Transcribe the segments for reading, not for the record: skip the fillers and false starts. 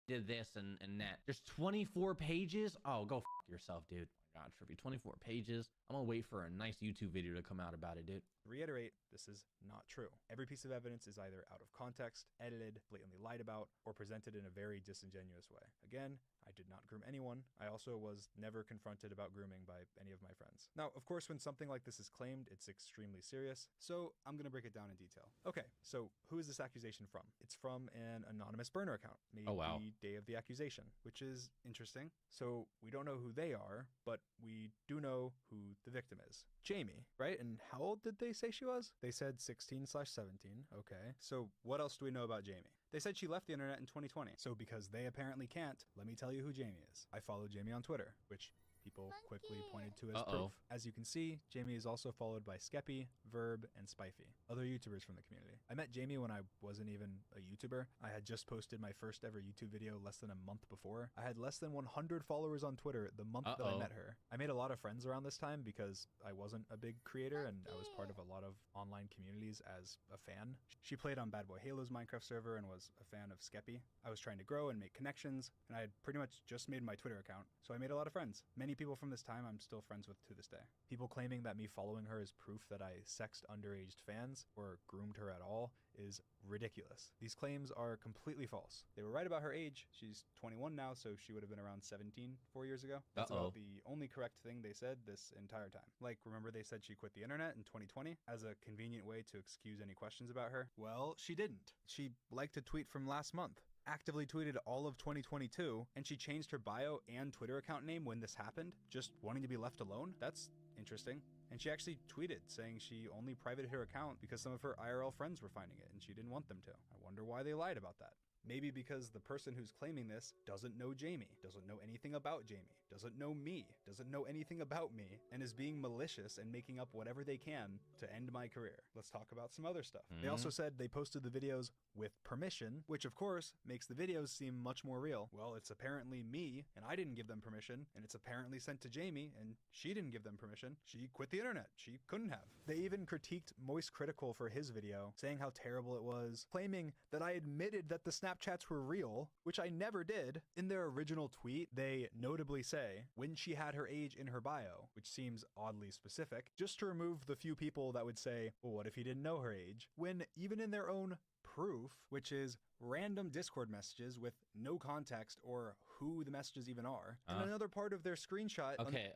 did this and that. There's 24 pages. Oh, go yourself, dude. Oh my God, Trippy, 24 pages. I'm gonna wait for a nice YouTube video to come out about it, dude. Reiterate, this is not true. Every piece of evidence is either out of context, edited, blatantly lied about, or presented in a very disingenuous way. Again, I did not groom anyone. I also was never confronted about grooming by any of my friends. Now, of course, when something like this is claimed, it's extremely serious, so I'm gonna break it down in detail. Okay, so who is this accusation from? It's from an anonymous burner account made the day of the accusation, which is interesting. So we don't know who they are, but we do know who the victim is. Jamie, right? And how old did they say she was? They said 16/17. Okay. So what else do we know about Jamie? They said she left the internet in 2020. So because they apparently can't, let me tell you who Jamie is. I follow Jamie on Twitter, which people quickly pointed to as proof. As you can see, Jamie is also followed by Skeppy, Verb, and Spifey, other YouTubers from the community. I met Jamie when I wasn't even a YouTuber. I had just posted my first ever YouTube video less than a month before. I had less than 100 followers on Twitter the month that I met her. I made a lot of friends around this time because I wasn't a big creator and I was part of a lot of online communities as a fan. She played on Bad Boy Halo's Minecraft server and was a fan of Skeppy. I was trying to grow and make connections, and I had pretty much just made my Twitter account, so I made a lot of friends. Many people from this time I'm still friends with to this day. People claiming that me following her is proof that I sexed underage fans or groomed her at all is ridiculous. These claims are completely false. They were right about her age. She's 21 now, so she would have been around 17 4 years ago. That's about the only correct thing they said this entire time. Like, remember they said she quit the internet in 2020 as a convenient way to excuse any questions about her? Well, she didn't. She liked a tweet from last month, actively tweeted all of 2022, and she changed her bio and Twitter account name when this happened, just wanting to be left alone? That's interesting. And she actually tweeted saying she only privated her account because some of her IRL friends were finding it and she didn't want them to. I wonder why they lied about that. Maybe because the person who's claiming this doesn't know Jamie, doesn't know anything about Jamie, doesn't know me, doesn't know anything about me, and is being malicious and making up whatever they can to end my career. Let's talk about some other stuff. They also said they posted the videos with permission, which of course makes the videos seem much more real. Well, it's apparently me, and I didn't give them permission, and it's apparently sent to Jamie, and she didn't give them permission. She quit the internet. She couldn't have. They even critiqued Moist Critical for his video, saying how terrible it was, claiming that I admitted that the Snapchats were real, which I never did. In their original tweet, they notably say, when she had her age in her bio, which seems oddly specific, just to remove the few people that would say, well, what if he didn't know her age? When even in their own proof, which is random Discord messages with no context or who the messages even are, and another part of their screenshot. Okay.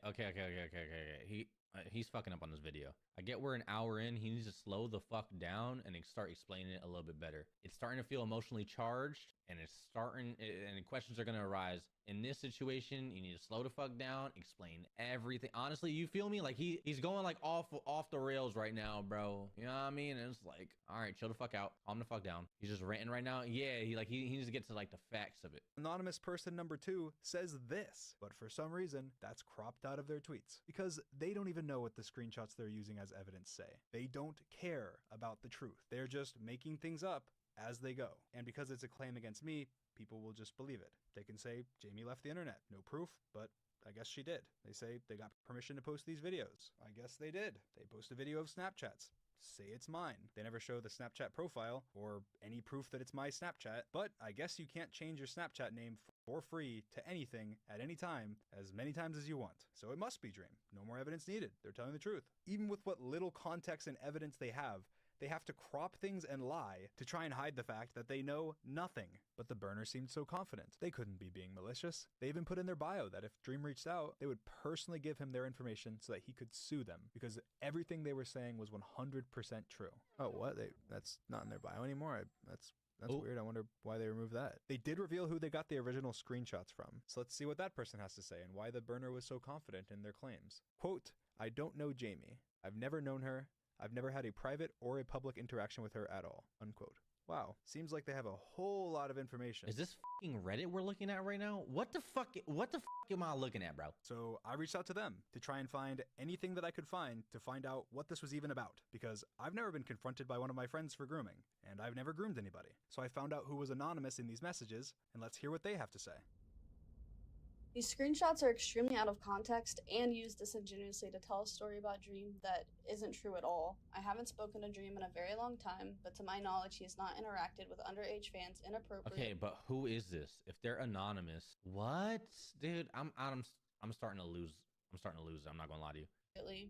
He's fucking up on this video. I get we're an hour in. He needs to slow the fuck down and start explaining it a little bit better. It's starting to feel emotionally charged, and and questions are gonna arise. In this situation, you need to slow the fuck down, explain everything. Honestly, you feel me? Like he's going like off the rails right now, bro. You know what I mean? And it's like, all right, chill the fuck out, calm the fuck down. He's just ranting right now. Yeah, he needs to get to like the facts of it. Anonymous person number 2 says this, but for some reason that's cropped out of their tweets because they don't even know what the screenshots they're using as evidence say. They don't care about the truth. They're just making things up as they go. And because it's a claim against me, people will just believe it. They can say Jamie left the internet. No proof, but I guess she did. They say they got permission to post these videos. I guess they did. They post a video of Snapchats. Say it's mine. They never show the Snapchat profile or any proof that it's my Snapchat, but I guess you can't change your Snapchat name for free to anything at any time as many times as you want. So it must be Dream. No more evidence needed. They're telling the truth. Even with what little context and evidence they have to crop things and lie to try and hide the fact that they know nothing. But the burner seemed so confident. They couldn't be being malicious. They even put in their bio that if Dream reached out, they would personally give him their information so that he could sue them because everything they were saying was 100% true. Oh, what? That's not in their bio anymore? That's weird. I wonder why they removed that. They did reveal who they got the original screenshots from. So let's see what that person has to say and why the burner was so confident in their claims. Quote, I don't know Jamie. I've never known her. I've never had a private or a public interaction with her at all. Unquote. Wow. Seems like they have a whole lot of information. Is this fucking Reddit we're looking at right now? What the fuck am I looking at, bro? So I reached out to them to try and find anything that I could find to find out what this was even about, because I've never been confronted by one of my friends for grooming, and I've never groomed anybody. So I found out who was anonymous in these messages, and let's hear what they have to say. These screenshots are extremely out of context and used disingenuously to tell a story about Dream that isn't true at all. I haven't spoken to Dream in a very long time, but to my knowledge, he has not interacted with underage fans inappropriately. Okay, but who is this? If they're anonymous, what, dude? I'm starting to lose. I'm starting to lose. I'm not gonna lie to you.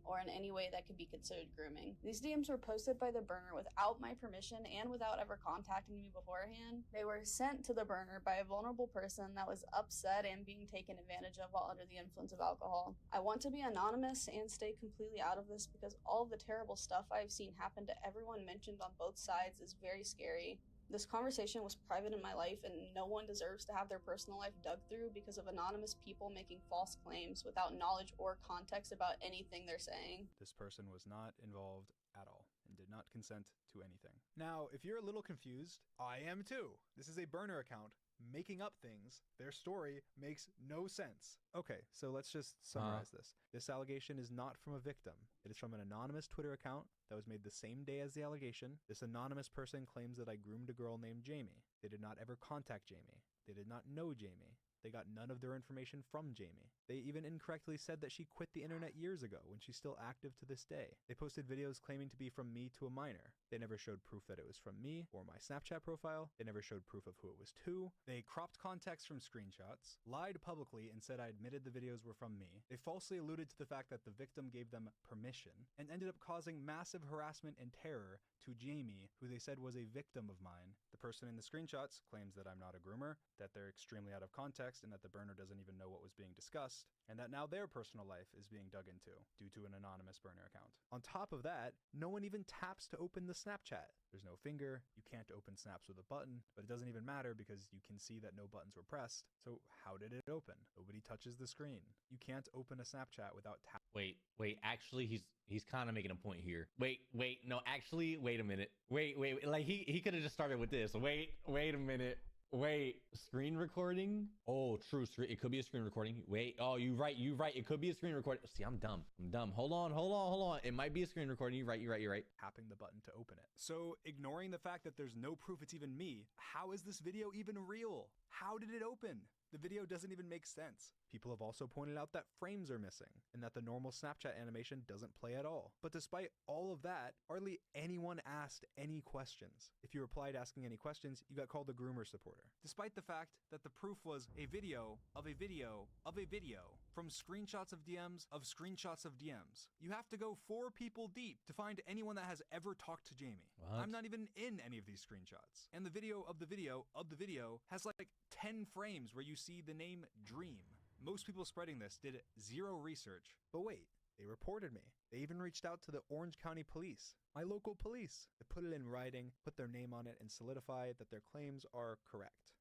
Or in any way that could be considered grooming. These DMs were posted by the burner without my permission and without ever contacting me beforehand. They were sent to the burner by a vulnerable person that was upset and being taken advantage of while under the influence of alcohol. I want to be anonymous and stay completely out of this because all of the terrible stuff I've seen happen to everyone mentioned on both sides is very scary. This conversation was private in my life, and no one deserves to have their personal life dug through because of anonymous people making false claims without knowledge or context about anything they're saying. This person was not involved at all and did not consent to anything. Now, if you're a little confused, I am too. This is a burner account making up things. Their story makes no sense. Okay, so let's just summarize this. This allegation is not from a victim. It is from an anonymous Twitter account that was made the same day as the allegation. This anonymous person claims that I groomed a girl named Jamie. They did not ever contact Jamie. They did not know Jamie. They got none of their information from Jamie. They even incorrectly said that she quit the internet years ago when she's still active to this day. They posted videos claiming to be from me to a minor. They never showed proof that it was from me or my Snapchat profile. They never showed proof of who it was to. They cropped context from screenshots, lied publicly and said I admitted the videos were from me. They falsely alluded to the fact that the victim gave them permission and ended up causing massive harassment and terror to Jamie, who they said was a victim of mine. The person in the screenshots claims that I'm not a groomer, that they're extremely out of context, and that the burner doesn't even know what was being discussed, and that now their personal life is being dug into due to an anonymous burner account. On top of that, no one even taps to open the Snapchat. There's no finger, you can't open snaps with a button, but it doesn't even matter because you can see that no buttons were pressed. So how did it open? Nobody touches the screen. You can't open a Snapchat without tap. Wait, actually he's kind of making a point here. Wait, no, actually, wait a minute. Wait, like he could have just started with this. Wait a minute. Wait, screen recording? Oh, true. It could be a screen recording. Wait, oh, you right. It could be a screen recording. See, I'm dumb. Hold on. It might be a screen recording. You're right. Tapping the button to open it. So, ignoring the fact that there's no proof it's even me, how is this video even real? How did it open? The video doesn't even make sense. People have also pointed out that frames are missing and that the normal Snapchat animation doesn't play at all. But despite all of that, hardly anyone asked any questions. If you replied asking any questions, you got called a groomer supporter. Despite the fact that the proof was a video of a video of a video from screenshots of DMs of screenshots of DMs. You have to go 4 people deep to find anyone that has ever talked to Jamie. What? I'm not even in any of these screenshots. And the video of the video of the video has like 10 frames where you see the name Dream. Most people spreading this did 0 research. But wait, they reported me. They even reached out to the Orange County Police, my local police. They put it in writing, put their name on it, and solidified that their claims are correct.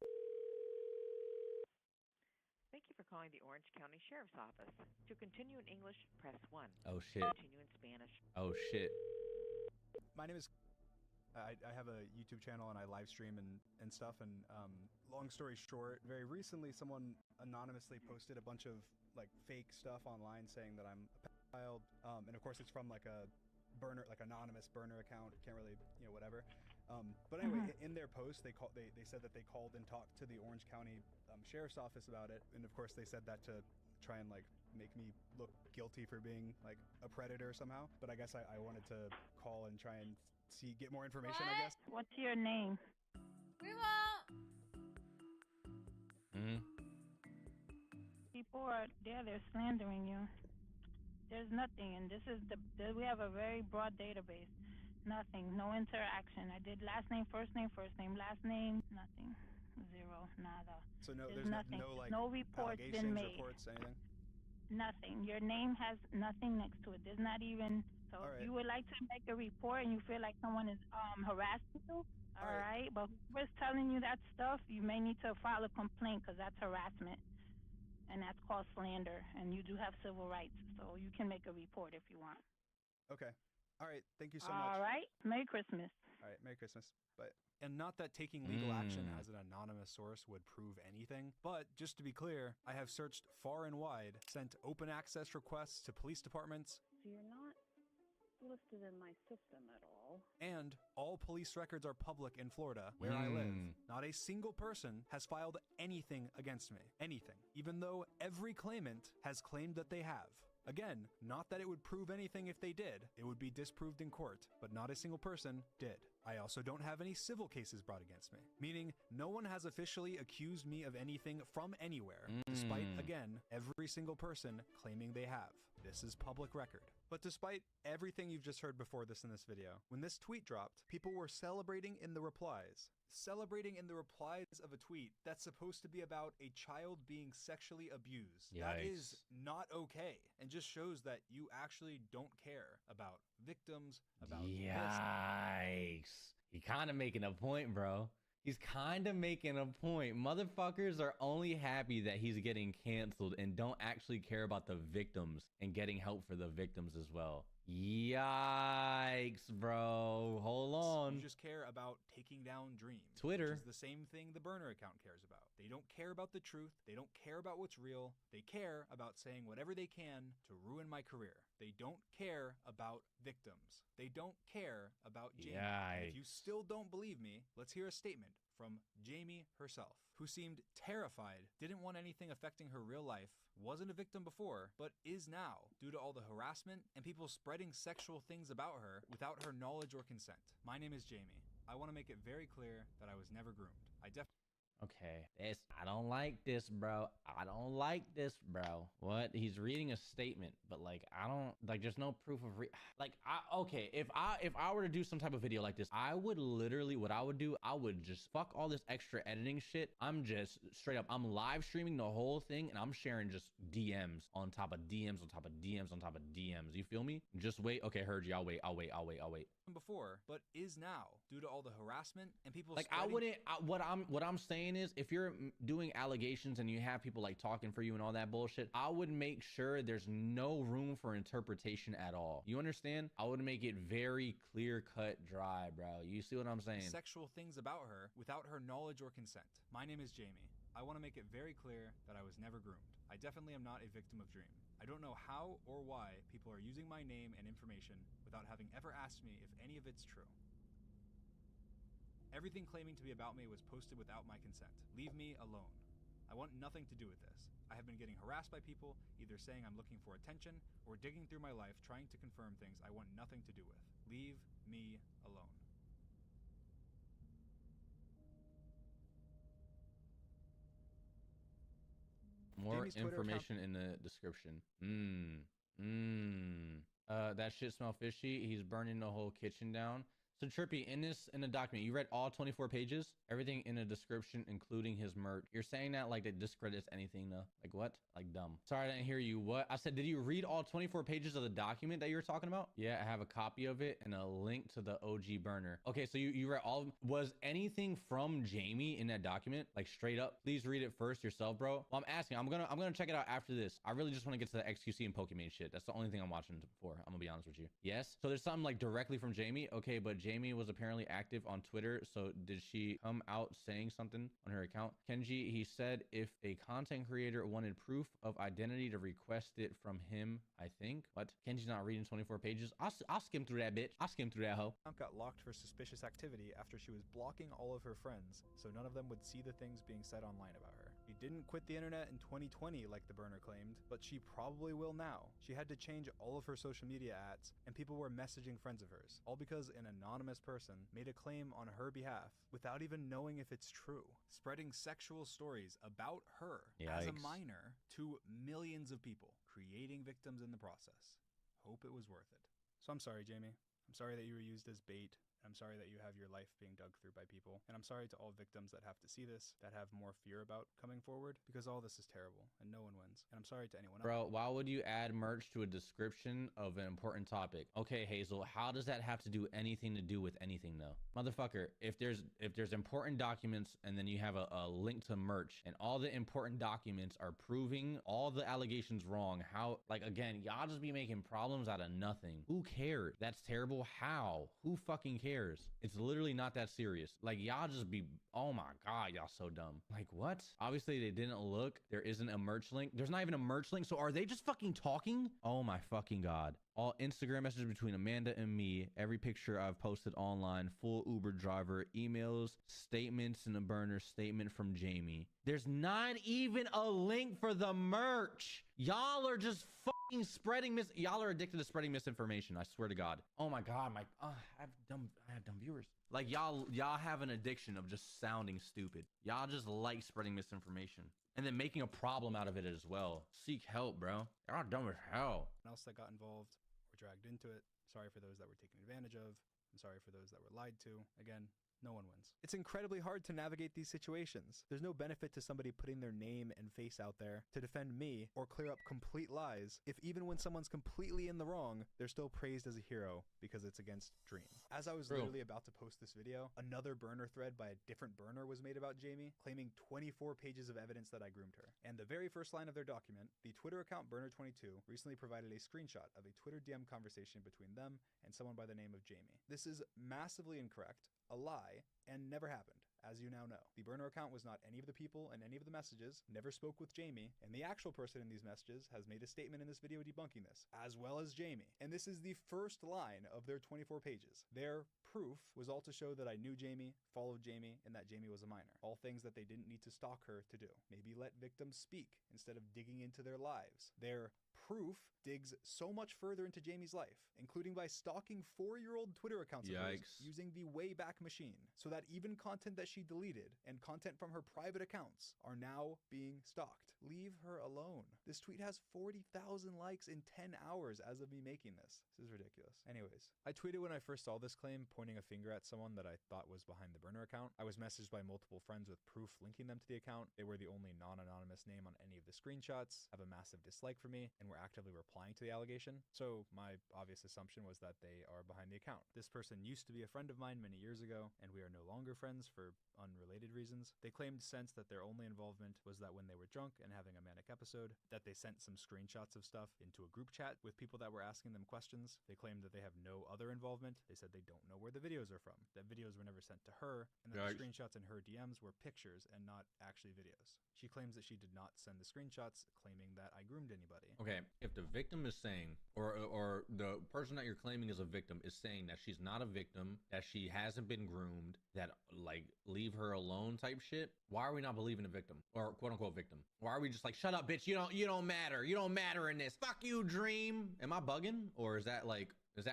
Thank you for calling the Orange County Sheriff's Office. To continue in English, press 1. Oh, shit. Continue in Spanish. Oh, shit. My name is... I have a YouTube channel and I live stream and stuff, and long story short, very recently someone anonymously posted a bunch of like fake stuff online saying that I'm a pedophile, and of course it's from like a burner, like anonymous burner account, can't really, whatever. But anyway, in their post they said that they called and talked to the Orange County Sheriff's Office about it, and of course they said that to try and like make me look guilty for being like a predator somehow. But I guess I wanted to call and try and get more information, I guess. What's your name? We won't. People are there, they're slandering you. There's nothing, and this is we have a very broad database. Nothing, no interaction. I did last name, last name, nothing. 0, nada. So there's nothing. no like no reports been made. Reports, anything? Nothing. Your name has nothing next to it. There's not even. So All right. if you would like to make a report and you feel like someone is harassing you, all right. But whoever's telling you that stuff, you may need to file a complaint because that's harassment, and that's called slander. And you do have civil rights, so you can make a report if you want. Okay. All right. Thank you so much. All right. Merry Christmas. All right. Merry Christmas. Bye. And not that taking legal action as an anonymous source would prove anything, but just to be clear, I have searched far and wide, sent open access requests to police departments. So you're not listed in my system at all. And all police records are public in Florida, where I live. Not a single person has filed anything against me. Anything. Even though every claimant has claimed that they have. Again, not that it would prove anything if they did. It would be disproved in court, but not a single person did. I also don't have any civil cases brought against me, meaning no one has officially accused me of anything from anywhere, despite, again, every single person claiming they have. This is public record. But despite everything you've just heard before this in this video, when this tweet dropped, people were celebrating in the replies. Celebrating in the replies of a tweet that's supposed to be about a child being sexually abused. Yikes. That is not okay, and just shows that you actually don't care about victims, about this. Yikes. He kind of making a point, bro. He's kind of making a point. Motherfuckers are only happy that he's getting canceled and don't actually care about the victims and getting help for the victims as well. Yikes, bro. Hold on. You just care about taking down dreams. Twitter. Which is the same thing the burner account cares about. They don't care about the truth. They don't care about what's real. They care about saying whatever they can to ruin my career. They don't care about victims. They don't care about Jamie. And if you still don't believe me, let's hear a statement from Jamie herself, who seemed terrified, didn't want anything affecting her real life, wasn't a victim before, but is now, due to all the harassment and people spreading sexual things about her without her knowledge or consent. My name is Jamie. I want to make it very clear that I was never groomed. Okay, I don't like this, bro. I don't like this, bro. What? He's reading a statement, but like, I don't, like, there's no proof of okay, if I were to do some type of video like this, I would literally, what I would do, I would just fuck all this extra editing shit. I'm just straight up, I'm live streaming the whole thing and I'm sharing just DMs on top of DMs on top of DMs on top of DMs. You feel me? Just wait. Okay, heard you. I'll wait. Before, but is now, due to all the harassment and people like what I'm saying is, if you're doing allegations and you have people like talking for you and all that bullshit, I would make sure there's no room for interpretation at all. You understand? I would make it very clear cut, dry, bro. You see what I'm saying? Sexual things about her without her knowledge or consent. My name is Jamie. I want to make it very clear that I was never groomed. I definitely am not a victim of Dream. I don't know how or why people are using my name and information without having ever asked me if any of it's true. Everything claiming to be about me was posted without my consent. Leave me alone. I want nothing to do with this. I have been getting harassed by people, either saying I'm looking for attention or digging through my life trying to confirm things I want nothing to do with. Leave me alone. More information in the description. That shit smell fishy. He's burning the whole kitchen down. So Trippy, in the document, you read all 24 pages, everything in the description, including his merch. You're saying that like that discredits anything though. Like what? Like dumb. Sorry, I didn't hear you. What? I said, did you read all 24 pages of the document that you were talking about? Yeah, I have a copy of it and a link to the OG burner. Okay, so you read all, was anything from Jamie in that document? Like straight up? Please read it first yourself, bro. Well, I'm asking, I'm gonna check it out after this. I really just want to get to the XQC and Pokemon shit. That's the only thing I'm watching for. I'm gonna be honest with you. Yes? So there's something like directly from Jamie? Okay, but Jamie was apparently active on Twitter, so did she come out saying something on her account? Kenji, he said if a content creator wanted proof of identity to request it from him, I think. What? Kenji's not reading 24 pages? I'll skim through that bitch. I'll skim through that hoe. Got locked for suspicious activity after she was blocking all of her friends, so none of them would see the things being said online about her. She didn't quit the internet in 2020 like the burner claimed, but she probably will now. She had to change all of her social media ads, and people were messaging friends of hers, all because an anonymous person made a claim on her behalf without even knowing if it's true, spreading sexual stories about her as a minor to millions of people, creating victims in the process. Hope it was worth it. So I'm sorry, Jamie. I'm sorry that you were used as bait. I'm sorry that you have your life being dug through by people. And I'm sorry to all victims that have to see this, that have more fear about coming forward, because all this is terrible and no one wins. And I'm sorry to anyone else. Bro, why would you add merch to a description of an important topic? Okay, Hazel, how does that have to do anything to do with anything though? Motherfucker, if there's important documents and then you have a link to merch and all the important documents are proving all the allegations wrong, how, like, again, y'all just be making problems out of nothing. Who cares? That's terrible. How? Who fucking cares? cares? It's literally not that serious. Like, y'all just be, oh my God, y'all so dumb. Like, what? Obviously, they didn't look. There isn't a merch link. There's not even a merch link. So are they just fucking talking? Oh my fucking God. All Instagram messages between Amanda and me. Every picture I've posted online. Full Uber driver. Emails. Statements in a burner. Statement from Jamie. There's not even a link for the merch. Y'all are just fucking spreading y'all are addicted to spreading misinformation. I swear to God. Oh my God, I have dumb viewers. Like y'all have an addiction of just sounding stupid. Y'all just like spreading misinformation and then making a problem out of it as well. Seek help, bro. Y'all dumb as hell. Else that got involved or dragged into it. Sorry for those that were taken advantage of. I'm sorry for those that were lied to. Again, no one wins. It's incredibly hard to navigate these situations. There's no benefit to somebody putting their name and face out there to defend me or clear up complete lies if even when someone's completely in the wrong, they're still praised as a hero because it's against Dream. As I was literally about to post this video, another burner thread by a different burner was made about Jamie, claiming 24 pages of evidence that I groomed her. And the very first line of their document, the Twitter account Burner22 recently provided a screenshot of a Twitter DM conversation between them and someone by the name of Jamie. This is massively incorrect, a lie, and never happened, as you now know. The burner account was not any of the people in any of the messages, never spoke with Jamie, and the actual person in these messages has made a statement in this video debunking this, as well as Jamie. And this is the first line of their 24 pages. Their proof was all to show that I knew Jamie, followed Jamie, and that Jamie was a minor. All things that they didn't need to stalk her to do. Maybe let victims speak instead of digging into their lives. Their proof digs so much further into Jamie's life, including by stalking 4-year-old Twitter accounts of hers using the Wayback Machine, so that even content that she deleted and content from her private accounts are now being stalked. Leave her alone. This tweet has 40,000 likes in 10 hours as of me making this. This is ridiculous. Anyways, I tweeted when I first saw this claim, pointing a finger at someone that I thought was behind the burner account. I was messaged by multiple friends with proof linking them to the account. They were the only non-anonymous name on any of the screenshots, have a massive dislike for me, and were actively replying to the allegation. So my obvious assumption was that they are behind the account. This person used to be a friend of mine many years ago, and we are no longer friends for unrelated reasons. They claimed since that their only involvement was that when they were drunk and having a manic episode, that they sent some screenshots of stuff into a group chat with people that were asking them questions. They claimed that they have no other involvement. They said they don't know where the videos are from, that videos were never sent to her, and that the screenshots in her DMs were pictures and not actually videos. She claims that she did not send the screenshots, claiming that I groomed anybody. Okay, if the victim is saying, or the person that you're claiming is a victim is saying that she's not a victim, that she hasn't been groomed, that like leave her alone type shit, why are we not believing a victim or quote unquote victim? Why are we just like, shut up, bitch, you don't matter in this, fuck you, Dream? Am I bugging? Or is that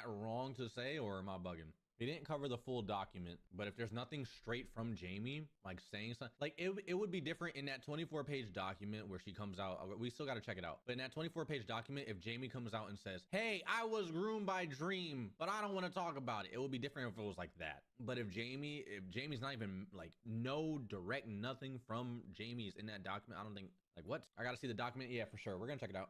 wrong to say, or am I bugging? They didn't cover the full document, but if there's nothing straight from Jamie, like saying something, like it would be different in that 24-page document where she comes out. We still got to check it out. But in that 24-page document, if Jamie comes out and says, hey, I was groomed by Dream, but I don't want to talk about it, it would be different if it was like that. But if Jamie's not even like no direct nothing from Jamie's in that document, I don't think, like, what? I got to see the document. Yeah, for sure. We're going to check it out.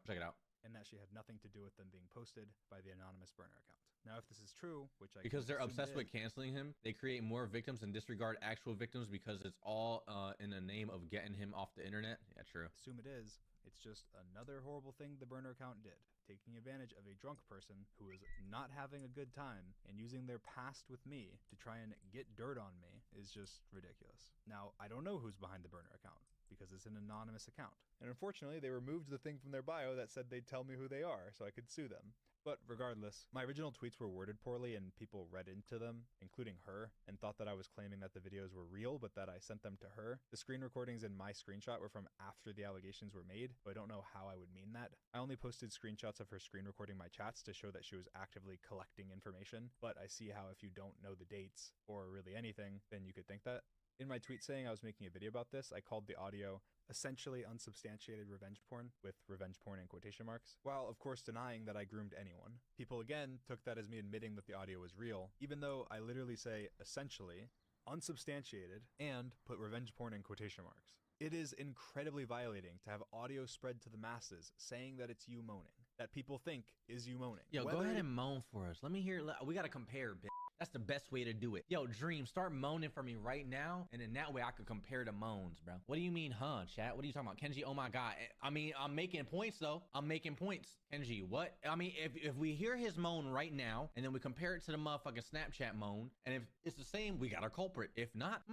And that she had nothing to do with them being posted by the anonymous burner account. Now, if this is true, which I because they're obsessed with canceling him, they create more victims and disregard actual victims because it's all in the name of getting him off the internet. Yeah, true. Assume it is. It's just another horrible thing the burner account did. Taking advantage of a drunk person who is not having a good time and using their past with me to try and get dirt on me is just ridiculous. Now, I don't know who's behind the burner account because it's an anonymous account. And unfortunately, they removed the thing from their bio that said they'd tell me who they are so I could sue them. But regardless, my original tweets were worded poorly and people read into them, including her, and thought that I was claiming that the videos were real, but that I sent them to her. The screen recordings in my screenshot were from after the allegations were made, but I don't know how I would mean that. I only posted screenshots of her screen recording my chats to show that she was actively collecting information, but I see how if you don't know the dates or really anything, then you could think that. In my tweet saying I was making a video about this, I called the audio essentially unsubstantiated revenge porn, with revenge porn in quotation marks, while of course denying that I groomed anyone. People again took that as me admitting that the audio was real, even though I literally say essentially, unsubstantiated, and put revenge porn in quotation marks. It is incredibly violating to have audio spread to the masses saying that it's you moaning, that people think is you moaning. Yo, go ahead and moan for us. Let me hear. We gotta compare, bitch. That's the best way to do it. Yo, Dream, start moaning for me right now, and then that way I could compare the moans, bro. What do you mean, huh, chat? What are you talking about? Kenji, oh my God. I mean, I'm making points, though. I'm making points. Kenji, what? I mean, if we hear his moan right now, and then we compare it to the motherfucking Snapchat moan, and if it's the same, we got our culprit. If not,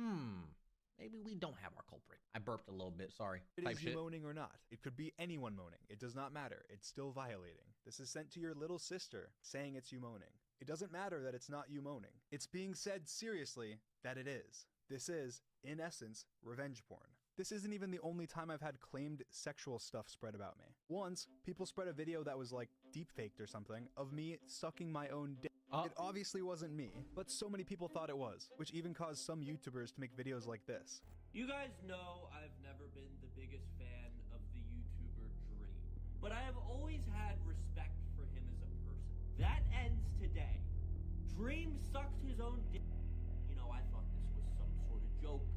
maybe we don't have our culprit. I burped a little bit, sorry. It Type is you moaning or not. It could be anyone moaning. It does not matter. It's still violating. This is sent to your little sister saying it's you moaning. It doesn't matter that it's not you moaning. It's being said seriously that it is. This is, in essence, revenge porn. This isn't even the only time I've had claimed sexual stuff spread about me. Once, people spread a video that was like deepfaked or something of me sucking my own dick. It obviously wasn't me, but so many people thought it was, which even caused some YouTubers to make videos like this. You guys know I've never been the biggest fan of the YouTuber Dream, but I have always had respect for him as a person. That ends today. Dream sucked his own dick. You know, I thought this was some sort of joke,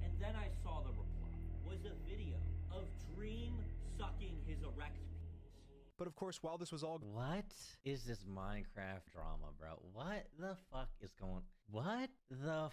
and then I saw the reply. Was a video of Dream sucking his erect penis. But of course, while this was all What is this Minecraft drama, bro? What the fuck is going? What the fuck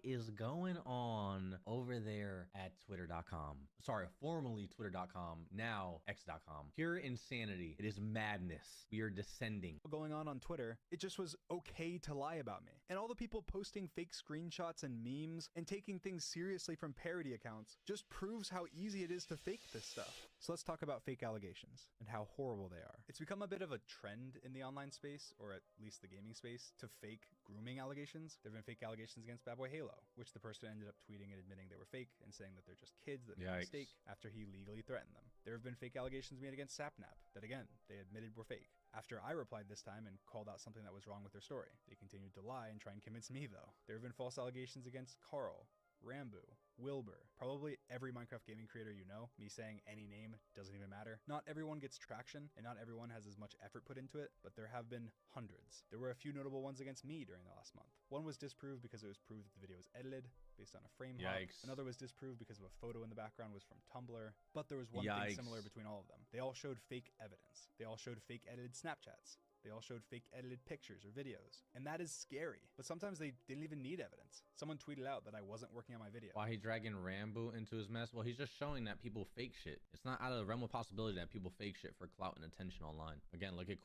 is going on over there at twitter.com? Sorry, formerly twitter.com, now x.com. Pure insanity. It is madness. We are descending. going on Twitter, it just was okay to lie about me. And all the people posting fake screenshots and memes and taking things seriously from parody accounts just proves how easy it is to fake this stuff. So let's talk about fake allegations and how horrible they are. It's become a bit of a trend in the online space, or at least the gaming space, to fake grooming allegations. There have been fake allegations against Bad Boy Halo, which the person ended up tweeting and admitting they were fake and saying that they're just kids that made a mistake after he legally threatened them. There have been fake allegations made against Sapnap that, again, they admitted were fake. After I replied this time and called out something that was wrong with their story, they continued to lie and try and convince me, though. There have been false allegations against Carl, Rambo, Wilbur, probably every Minecraft gaming creator you know. Me saying any name doesn't even matter. Not everyone gets traction, and not everyone has as much effort put into it, but there have been hundreds. There were a few notable ones against me during the last month. One was disproved because it was proved that the video was edited based on a frame hop. Another was disproved because of a photo in the background was from Tumblr. But there was one thing similar between all of them. They all showed fake evidence. They all showed fake edited Snapchats. They all showed fake edited pictures or videos. And that is scary. But sometimes they didn't even need evidence. Someone tweeted out that I wasn't working on my video. Why he dragging Rambo into his mess? Well, he's just showing that people fake shit. It's not out of the realm of possibility that people fake shit for clout and attention online. Again, look at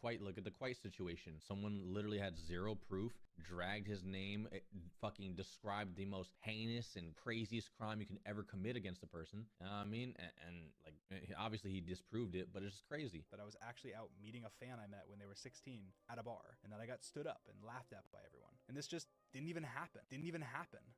the Quite situation. Someone literally had zero proof, dragged his name, fucking described the most heinous and craziest crime you can ever commit against a person. I mean, and like, obviously he disproved it, but it's just crazy. That I was actually out meeting a fan I met when they were 16 at a bar, and that I got stood up and laughed at by everyone. And this just didn't even happen.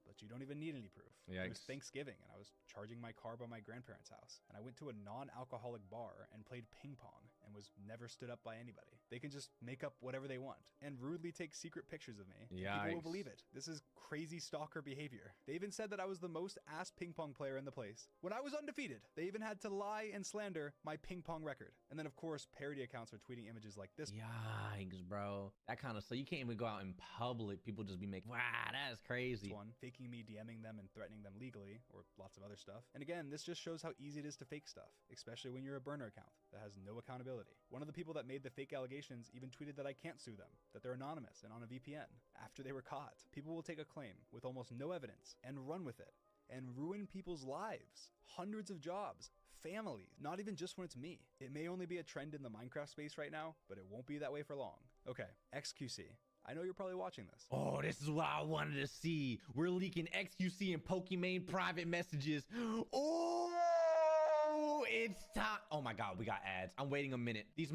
But you don't even need any proof. Yikes. It was Thanksgiving, and I was charging my car by my grandparents' house, and I went to a non-alcoholic bar and played ping pong and was never stood up by anybody. They can just make up whatever they want and rudely take secret pictures of me. People will believe it. This is crazy stalker behavior. They even said that I was the most ass ping pong player in the place when I was undefeated. They even had to lie and slander my ping pong record. And then of course, parody accounts are tweeting images like this. Yikes, bro. That kind of stuff. You can't even go out in public. People just be making, wow, that's crazy. One, faking me DMing them and threatening them legally, or lots of other stuff. And again, this just shows how easy it is to fake stuff, especially when you're a burner account that has no accountability. One of the people that made the fake allegations even tweeted that I can't sue them, that they're anonymous and on a VPN after they were caught. People will take a claim with almost no evidence and run with it and ruin people's lives, hundreds of jobs, families, not even just when it's me. It may only be a trend in the Minecraft space right now, but it won't be that way for long. Okay, XQC. I know you're probably watching this. Oh, this is what I wanted to see. We're leaking XQC and Pokimane private messages. Oh, it's time. Oh my God, we got ads. I'm waiting a minute. These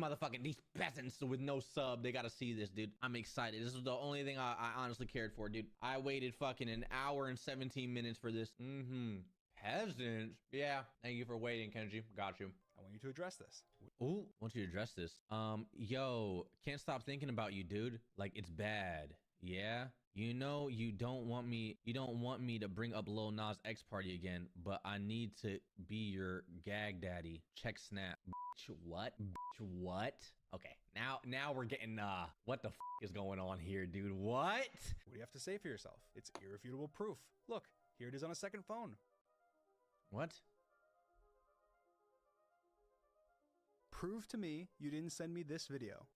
peasants with no sub, they gotta see this, dude. I'm excited. This is the only thing I honestly cared for, dude. I waited fucking an hour and 17 minutes for this. Peasants? Yeah, thank you for waiting, Kenji. Got you. I want you to address this. Ooh, want you to address this. Yo, can't stop thinking about you, dude. Like, it's bad. Yeah? You know you don't want me to bring up Lil Nas X party again, but I need to be your gag daddy. Check Snap. Bitch, what? Bitch, what? Okay, now we're getting, what the f is going on here, dude? What? What do you have to say for yourself? It's irrefutable proof. Look, here it is on a second phone. What? Prove to me you didn't send me this video.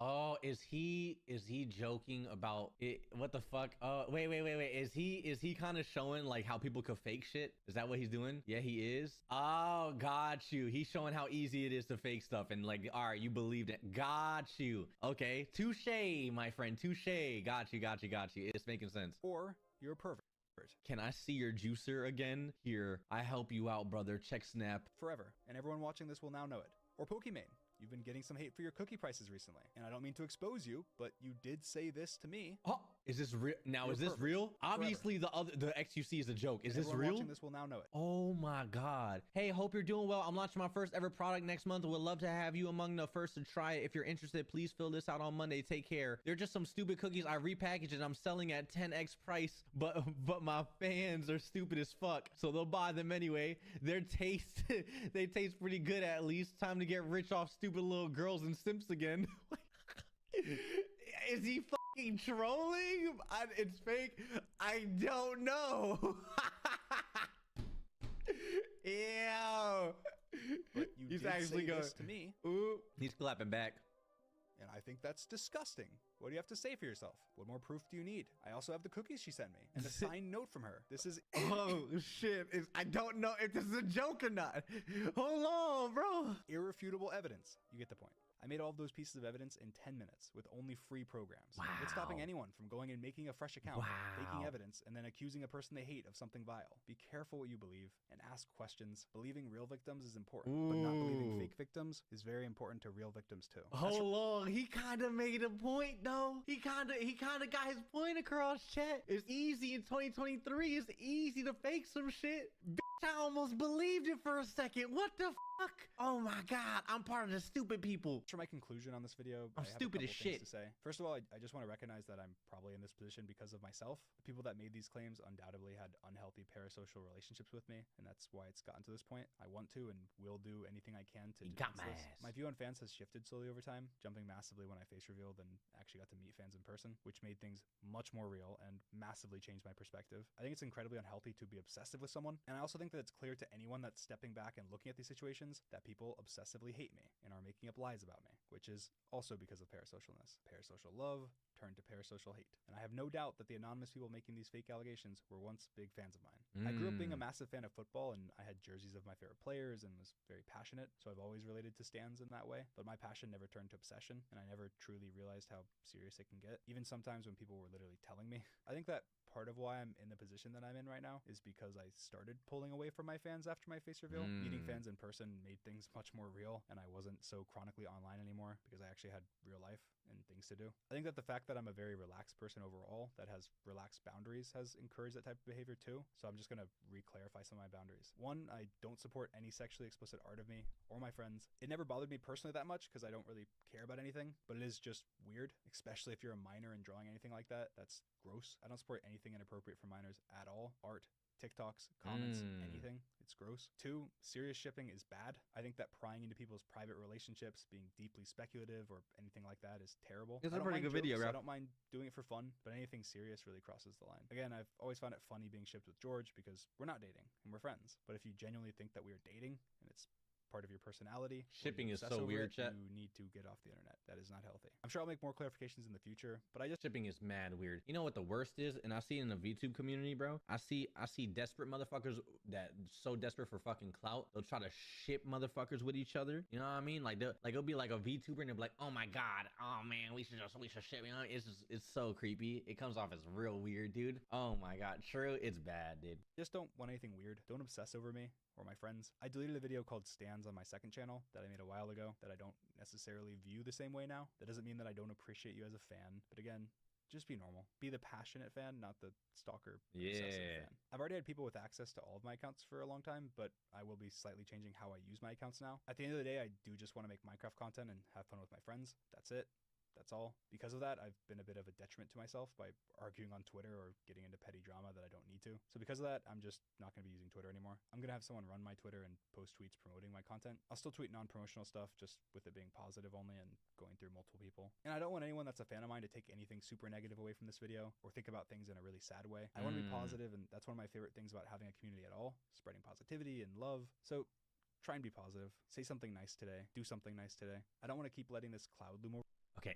Oh, is he joking about it? What the fuck? Oh, wait. Is he kind of showing like how people could fake shit? Is that what he's doing? Yeah, he is. Oh, got you. He's showing how easy it is to fake stuff and like, all right, you believed it. Got you. Okay, touche, my friend. Touche. Got you. It's making sense. Or you're a pervert. Can I see your juicer again? Here, I help you out, brother. Check Snap. Forever. And everyone watching this will now know it. Or Pokimane. You've been getting some hate for your cookie prices recently. And I don't mean to expose you, but you did say this to me. Oh, is this real? Now, You're is this perfect. real? Forever. Obviously, the XQC is a joke. Is And this everyone real? watching this will now know it. Oh my God. Hey, hope you're doing well. I'm launching my first ever product next month. Would love to have you among the first to try it. If you're interested, please fill this out on Monday. Take care. They're just some stupid cookies I repackaged and I'm selling at 10x price, but my fans are stupid as fuck. So they'll buy them anyway. Their taste, they taste pretty good at least. Time to get rich off stupid little girls and simps again. Is he fucking trolling? It's fake. I don't know. Ew. But you He's did actually say going this to me. Ooh, he's clapping back. And I think that's disgusting. What do you have to say for yourself? What more proof do you need? I also have the cookies she sent me and a signed note from her. This is Oh shit! I don't know if this is a joke or not. Hold on, bro. irrefutable evidence. You get the point. I made all of those pieces of evidence in 10 minutes with only free programs. What's stopping Wow. anyone from going and making a fresh account, faking evidence, and then accusing a person they hate of something vile? Be careful what you believe and ask questions. Believing real victims is important, but not believing Ooh. fake victims is very important to real victims too. That's Hold on, he kind of made a point though. He kind of got his point across, chat. It's easy in 2023. It's easy to fake some shit. Bitch, I almost believed it for a second. What the fuck? Oh my God, I'm part of the stupid people. For my conclusion on this video, I'm I have stupid a as couple things shit. to say. First of all, I just want to recognize that I'm probably in this position because of myself. The people that made these claims undoubtedly had unhealthy parasocial relationships with me, and that's why it's gotten to this point. I want to and will do anything I can to You got denounce my this. ass. My view on fans has shifted slowly over time, jumping massively when I face revealed and actually got to meet fans in person, which made things much more real and massively changed my perspective. I think it's incredibly unhealthy to be obsessive with someone, and I also think that it's clear to anyone that's stepping back and looking at these situations that people obsessively hate me and are making up lies about me, which is also because of parasocialness. Parasocial love turned to parasocial hate. And I have no doubt that the anonymous people making these fake allegations were once big fans of mine. I grew up being a massive fan of football, and I had jerseys of my favorite players and was very passionate, so I've always related to stands in that way. But my passion never turned to obsession, and I never truly realized how serious it can get, even sometimes when people were literally telling me. I think that part of why I'm in the position that I'm in right now is because I started pulling away from my fans after my face reveal. Meeting fans in person made things much more real, and I wasn't so chronically online anymore because I actually had real life and things to do. I think that the fact that I'm a very relaxed person overall that has relaxed boundaries has encouraged that type of behavior too. So I'm just going to re-clarify some of my boundaries. One, I don't support any sexually explicit art of me or my friends. It never bothered me personally that much because I don't really care about anything, but it is just weird, especially if you're a minor and drawing anything like that. That's gross. I don't support anything inappropriate for minors at all. Art, TikToks, comments, anything. It's gross. Two, serious shipping is bad. I think that prying into people's private relationships, being deeply speculative or anything like that is terrible. It's I a don't pretty mind good video, jokes, bro. I don't mind doing it for fun, but anything serious really crosses the line. Again, I've always found it funny being shipped with George because we're not dating and we're friends. But if you genuinely think that we are dating and it's part of your personality, or you Shipping is obsess so over weird, it, chat. you need to get off the internet. That is not healthy. I'm sure I'll make more clarifications in the future, but I just Shipping is mad weird. You know what the worst is? And I see it in the VTube community, bro. I see desperate motherfuckers that so desperate for fucking clout. They'll try to ship motherfuckers with each other. You know what I mean? Like it'll be like a VTuber and they'll be like, oh my God, oh man, we should ship. You know, it's so creepy. It comes off as real weird, dude. Oh my God, true. It's bad, dude. Just don't want anything weird. Don't obsess over me or my friends. I deleted a video called Stands on my second channel that I made a while ago that I don't necessarily view the same way now. That doesn't mean that I don't appreciate you as a fan, but again, just be normal. Be the passionate fan, not the stalker, obsessive Yeah. fan. I've already had people with access to all of my accounts for a long time, but I will be slightly changing how I use my accounts now. At the end of the day, I do just want to make Minecraft content and have fun with my friends. That's it. That's all. Because of that, I've been a bit of a detriment to myself by arguing on Twitter or getting into petty drama that I don't need to. So because of that, I'm just not going to be using Twitter anymore. I'm going to have someone run my Twitter and post tweets promoting my content. I'll still tweet non-promotional stuff, just with it being positive only and going through multiple people. And I don't want anyone that's a fan of mine to take anything super negative away from this video or think about things in a really sad way. I want to be positive, and that's one of my favorite things about having a community at all, spreading positivity and love. So try and be positive. Say something nice today. Do something nice today. I don't want to keep letting this cloud loom over. Okay,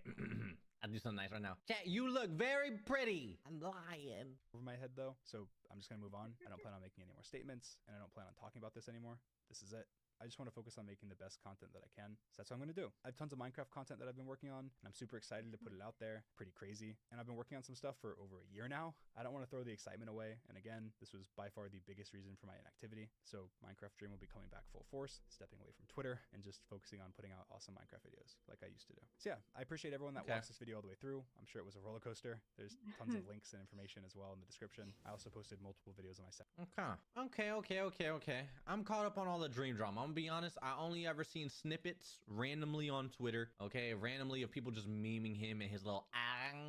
I'll do something nice right now. Chat, you look very pretty. I'm lying. Over my head though, so I'm just gonna move on. I don't plan on making any more statements, and I don't plan on talking about this anymore. This is it. I just want to focus on making the best content that I can. So that's what I'm going to do. I have tons of Minecraft content that I've been working on, and I'm super excited to put it out there. Pretty crazy. And I've been working on some stuff for over a year now. I don't want to throw the excitement away. And again, this was by far the biggest reason for my inactivity. So Minecraft Dream will be coming back full force, stepping away from Twitter, and just focusing on putting out awesome Minecraft videos like I used to do. So yeah, I appreciate everyone that watched this video all the way through. I'm sure it was a roller coaster. There's tons of links and information as well in the description. I also posted multiple videos on my site. Okay. I'm caught up on all the dream drama. I'm gonna be honest, I only ever seen snippets randomly on Twitter, okay? Randomly of people just memeing him and his little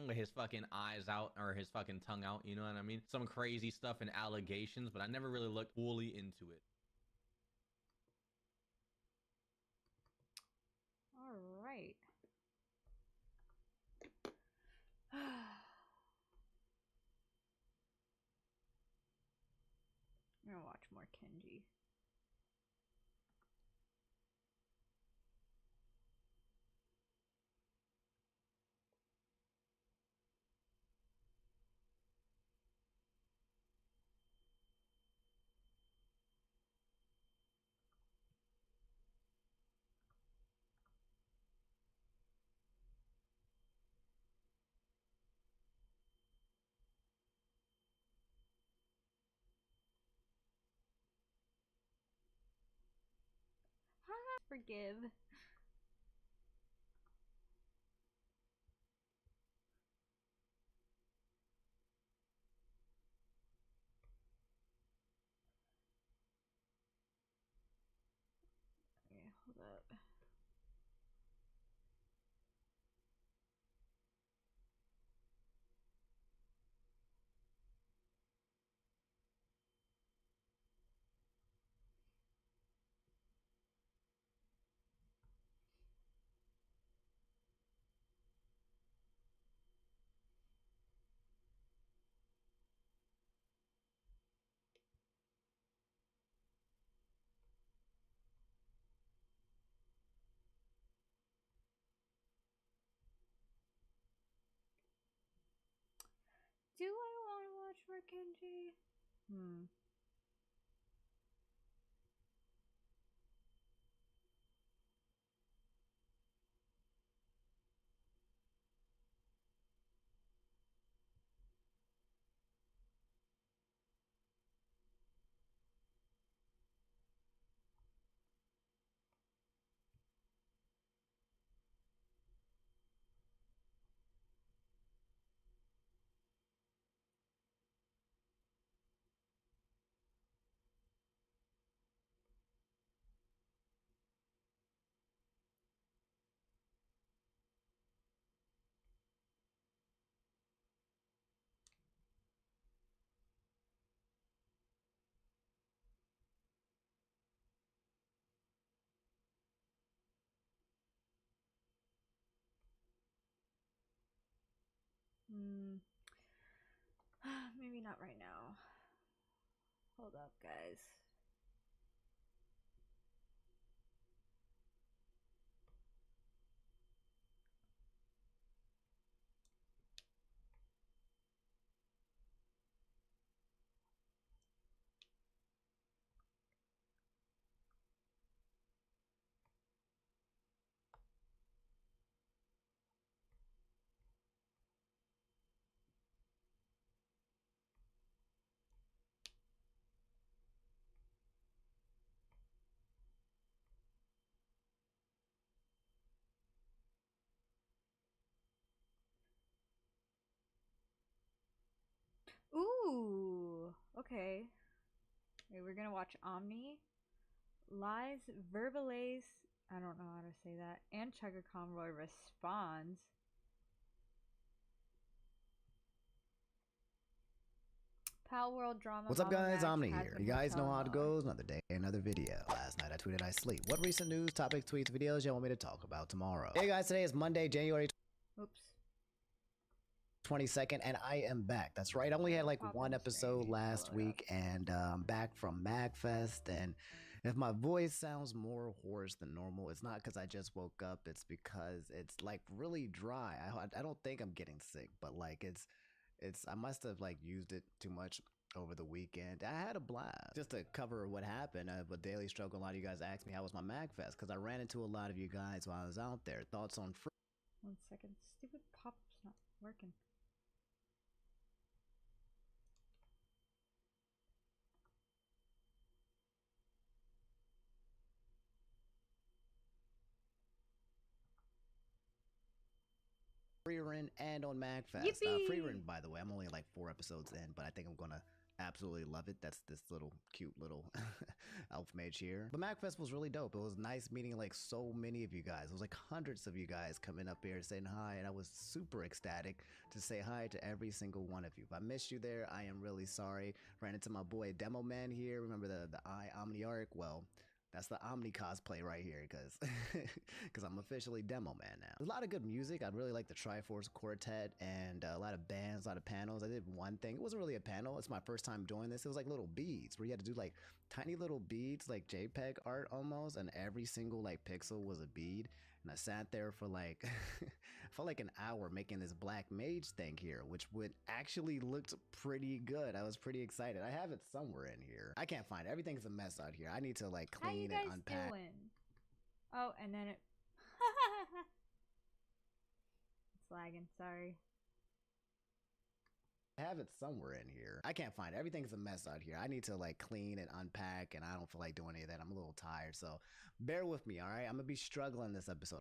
with his fucking eyes out or his fucking tongue out, you know what I mean? Some crazy stuff and allegations, but I never really looked fully into it. All right. I'm gonna watch more Kenji. Forgive. Okay, hold up. Do I want to watch more Kenji? Maybe not right now. Hold up, guys. Ooh, okay. Okay, we're gonna watch Omni, Lies, Verbalace, I don't know how to say that, and Chugger Conroy responds. Pal World Drama. What's up, Mama guys? Max Omni has here. been You guys know how it televised. goes. Another day, another video. Last night I tweeted I sleep. What recent news, topics, tweets, videos y'all want me to talk about tomorrow? Hey guys, today is Monday, January Oops. 22nd, and I am back. That's right. I only had like Pop one on episode screen. last Pull it up. week, and I'm back from MagFest, and If my voice sounds more hoarse than normal, it's not because I just woke up. It's because it's like really dry. I don't think I'm getting sick, but like I must have like used it too much over the weekend. I had a blast. Just to cover what happened, with Daily Struggle, a lot of you guys asked me how was my MagFest because I ran into a lot of you guys while I was out there. Thoughts on free? 1 second. Stupid pop-up's not working. Free Run and on MagFest. Free Run, by the way, I'm only like 4 episodes in, but I think I'm gonna absolutely love it. That's this cute little elf mage here. But MagFest was really dope. It was nice meeting like so many of you guys. It was like hundreds of you guys coming up here saying hi, and I was super ecstatic to say hi to every single one of you. If I missed you there, I am really sorry. Ran into my boy Demo Man here. Remember the Eye Omniarch? Well, that's the Omni cosplay right here, because I'm officially Demo Man now. There's a lot of good music. I really like the Triforce Quartet and a lot of bands, a lot of panels. I did one thing. It wasn't really a panel. It's my first time doing this. It was like little beads where you had to do like tiny little beads, like JPEG art almost, and every single like pixel was a bead. And I sat there for like, I felt like an hour making this black mage thing here, which actually looked pretty good. I was pretty excited. I have it somewhere in here. I can't find it. Everything's a mess out here. I need to like clean and unpack. Doing? Oh, and then it. It's lagging. Sorry. I have it somewhere in here. I can't find it. Everything's a mess out here. I need to like clean and unpack, and I don't feel like doing any of that. I'm a little tired, so bear with me, all right? I'm gonna be struggling this episode.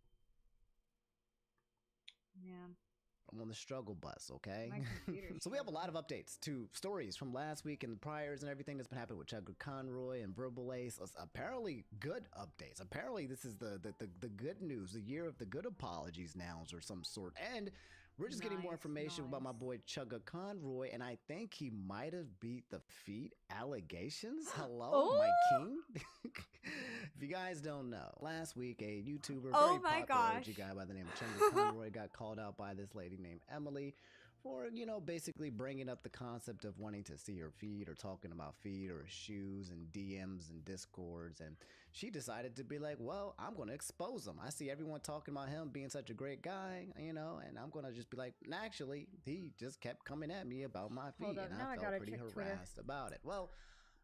Yeah. I'm on the struggle bus, okay? My computer's So we have a lot of updates to stories from last week and the priors and everything that's been happening with Chugga Conroy and Verbal Ace. Apparently good updates. Apparently this is the good news, the year of the good apologies now or some sort. And we're just getting more information about my boy Chugga Conroy, and I think he might have beat the feet allegations. Hello, my king. If you guys don't know, last week a YouTuber, very popular OG guy by the name of Chugga Conroy got called out by this lady named Emily for, you know, basically bringing up the concept of wanting to see her feet or talking about feet or shoes and DMs and Discords, and she decided to be like, well, I'm going to expose him. I see everyone talking about him being such a great guy, you know, and I'm going to just be like, actually, he just kept coming at me about my feet, and I felt pretty harassed about it. Well,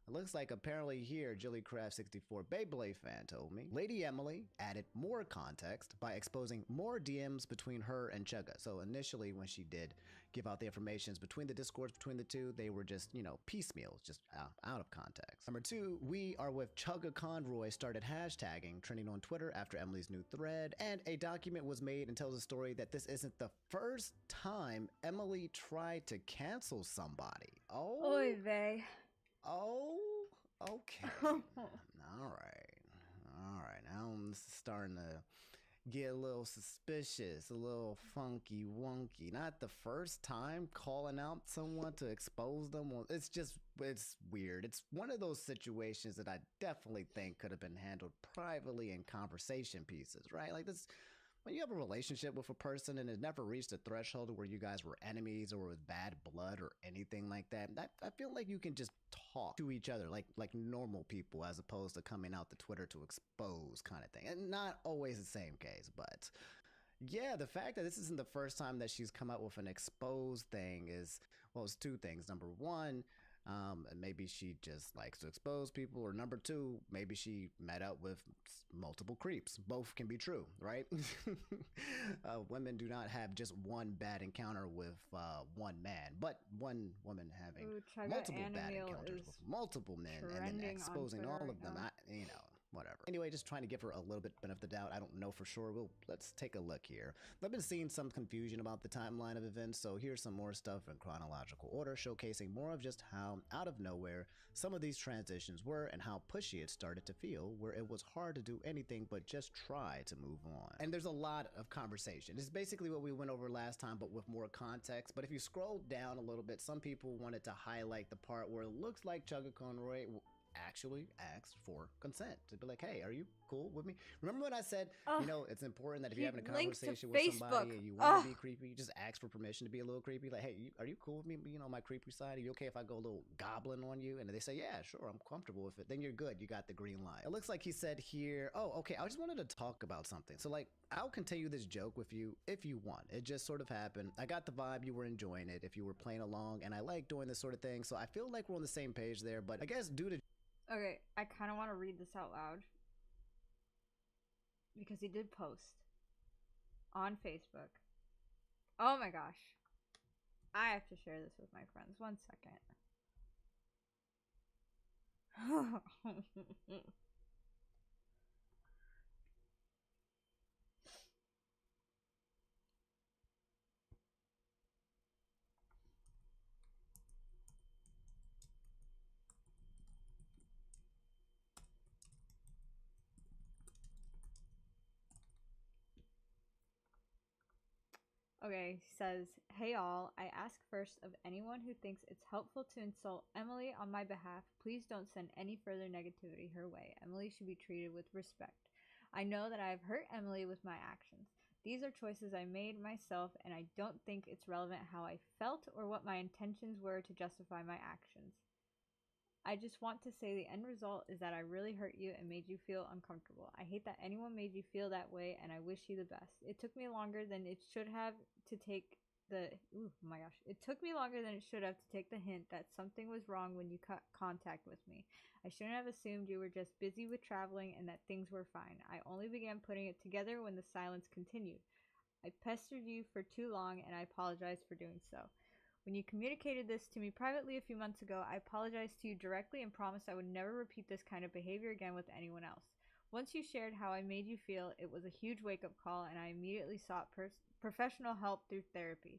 it looks like apparently here, JillyCraft64 Beyblade fan told me, Lady Emily added more context by exposing more DMs between her and Chugga. So initially when she did give out the informations between the Discords between the two, they were just, you know, piecemeal, just out of context. Number 2, We Are With Chugga Conroy started hashtagging, trending on Twitter after Emily's new thread, and a document was made and tells a story that this isn't the first time Emily tried to cancel somebody. Oh. Oy vey. Oh, okay. All right. Now I'm starting to get a little suspicious, a little funky wonky. Not the first time calling out someone to expose them. It's weird. It's one of those situations that I definitely think could have been handled privately in conversation pieces, right? Like this. When you have a relationship with a person and it never reached a threshold where you guys were enemies or with bad blood or anything like that, I feel like you can just talk to each other like normal people as opposed to coming out to Twitter to expose kind of thing. And not always the same case, but yeah, the fact that this isn't the first time that she's come out with an exposed thing is, well, it's 2 things. Number 1, maybe she just likes to expose people, or number 2, maybe she met up with multiple creeps. Both can be true, right? Women do not have just one bad encounter with one man, but one woman having multiple bad encounters with multiple men and then exposing all of them. Whatever. Anyway, just trying to give her a little bit benefit of the doubt. I don't know for sure. Let's take a look here. I've been seeing some confusion about the timeline of events, so here's some more stuff in chronological order, showcasing more of just how out of nowhere some of these transitions were and how pushy it started to feel, where it was hard to do anything but just try to move on. And there's a lot of conversation. It's basically what we went over last time, but with more context. But if you scroll down a little bit, some people wanted to highlight the part where it looks like Chugga Conroy actually ask for consent to be like, hey, are you cool with me? Remember when I said, Ugh. you know, it's important that if He you're having a links to conversation with somebody Facebook. and you want Ugh. to be creepy, just ask for permission to be a little creepy. Like, hey, are you cool with me? You know, my creepy side. Are you okay if I go a little goblin on you? And they say, yeah, sure, I'm comfortable with it. Then you're good. You got the green light. It looks like he said here, oh, okay, I just wanted to talk about something. So like, I'll continue this joke with you if you want. It just sort of happened. I got the vibe you were enjoying it if you were playing along, and I like doing this sort of thing. So I feel like we're on the same page there, but I guess due to Okay, I kind of want to read this out loud because he did post on Facebook. Oh my gosh. I have to share this with my friends. 1 second. Okay, he says, hey all, I ask first of anyone who thinks it's helpful to insult Emily on my behalf, please don't send any further negativity her way. Emily should be treated with respect. I know that I have hurt Emily with my actions. These are choices I made myself, and I don't think it's relevant how I felt or what my intentions were to justify my actions. I just want to say the end result is that I really hurt you and made you feel uncomfortable. I hate that anyone made you feel that way, and I wish you the best. It took me longer than it should have to take the It took me longer than it should have to take the hint that something was wrong when you cut contact with me. I shouldn't have assumed you were just busy with traveling and that things were fine. I only began putting it together when the silence continued. I pestered you for too long, and I apologize for doing so. When you communicated this to me privately a few months ago, I apologized to you directly and promised I would never repeat this kind of behavior again with anyone else. Once you shared how I made you feel, it was a huge wake-up call, and I immediately sought professional help through therapy.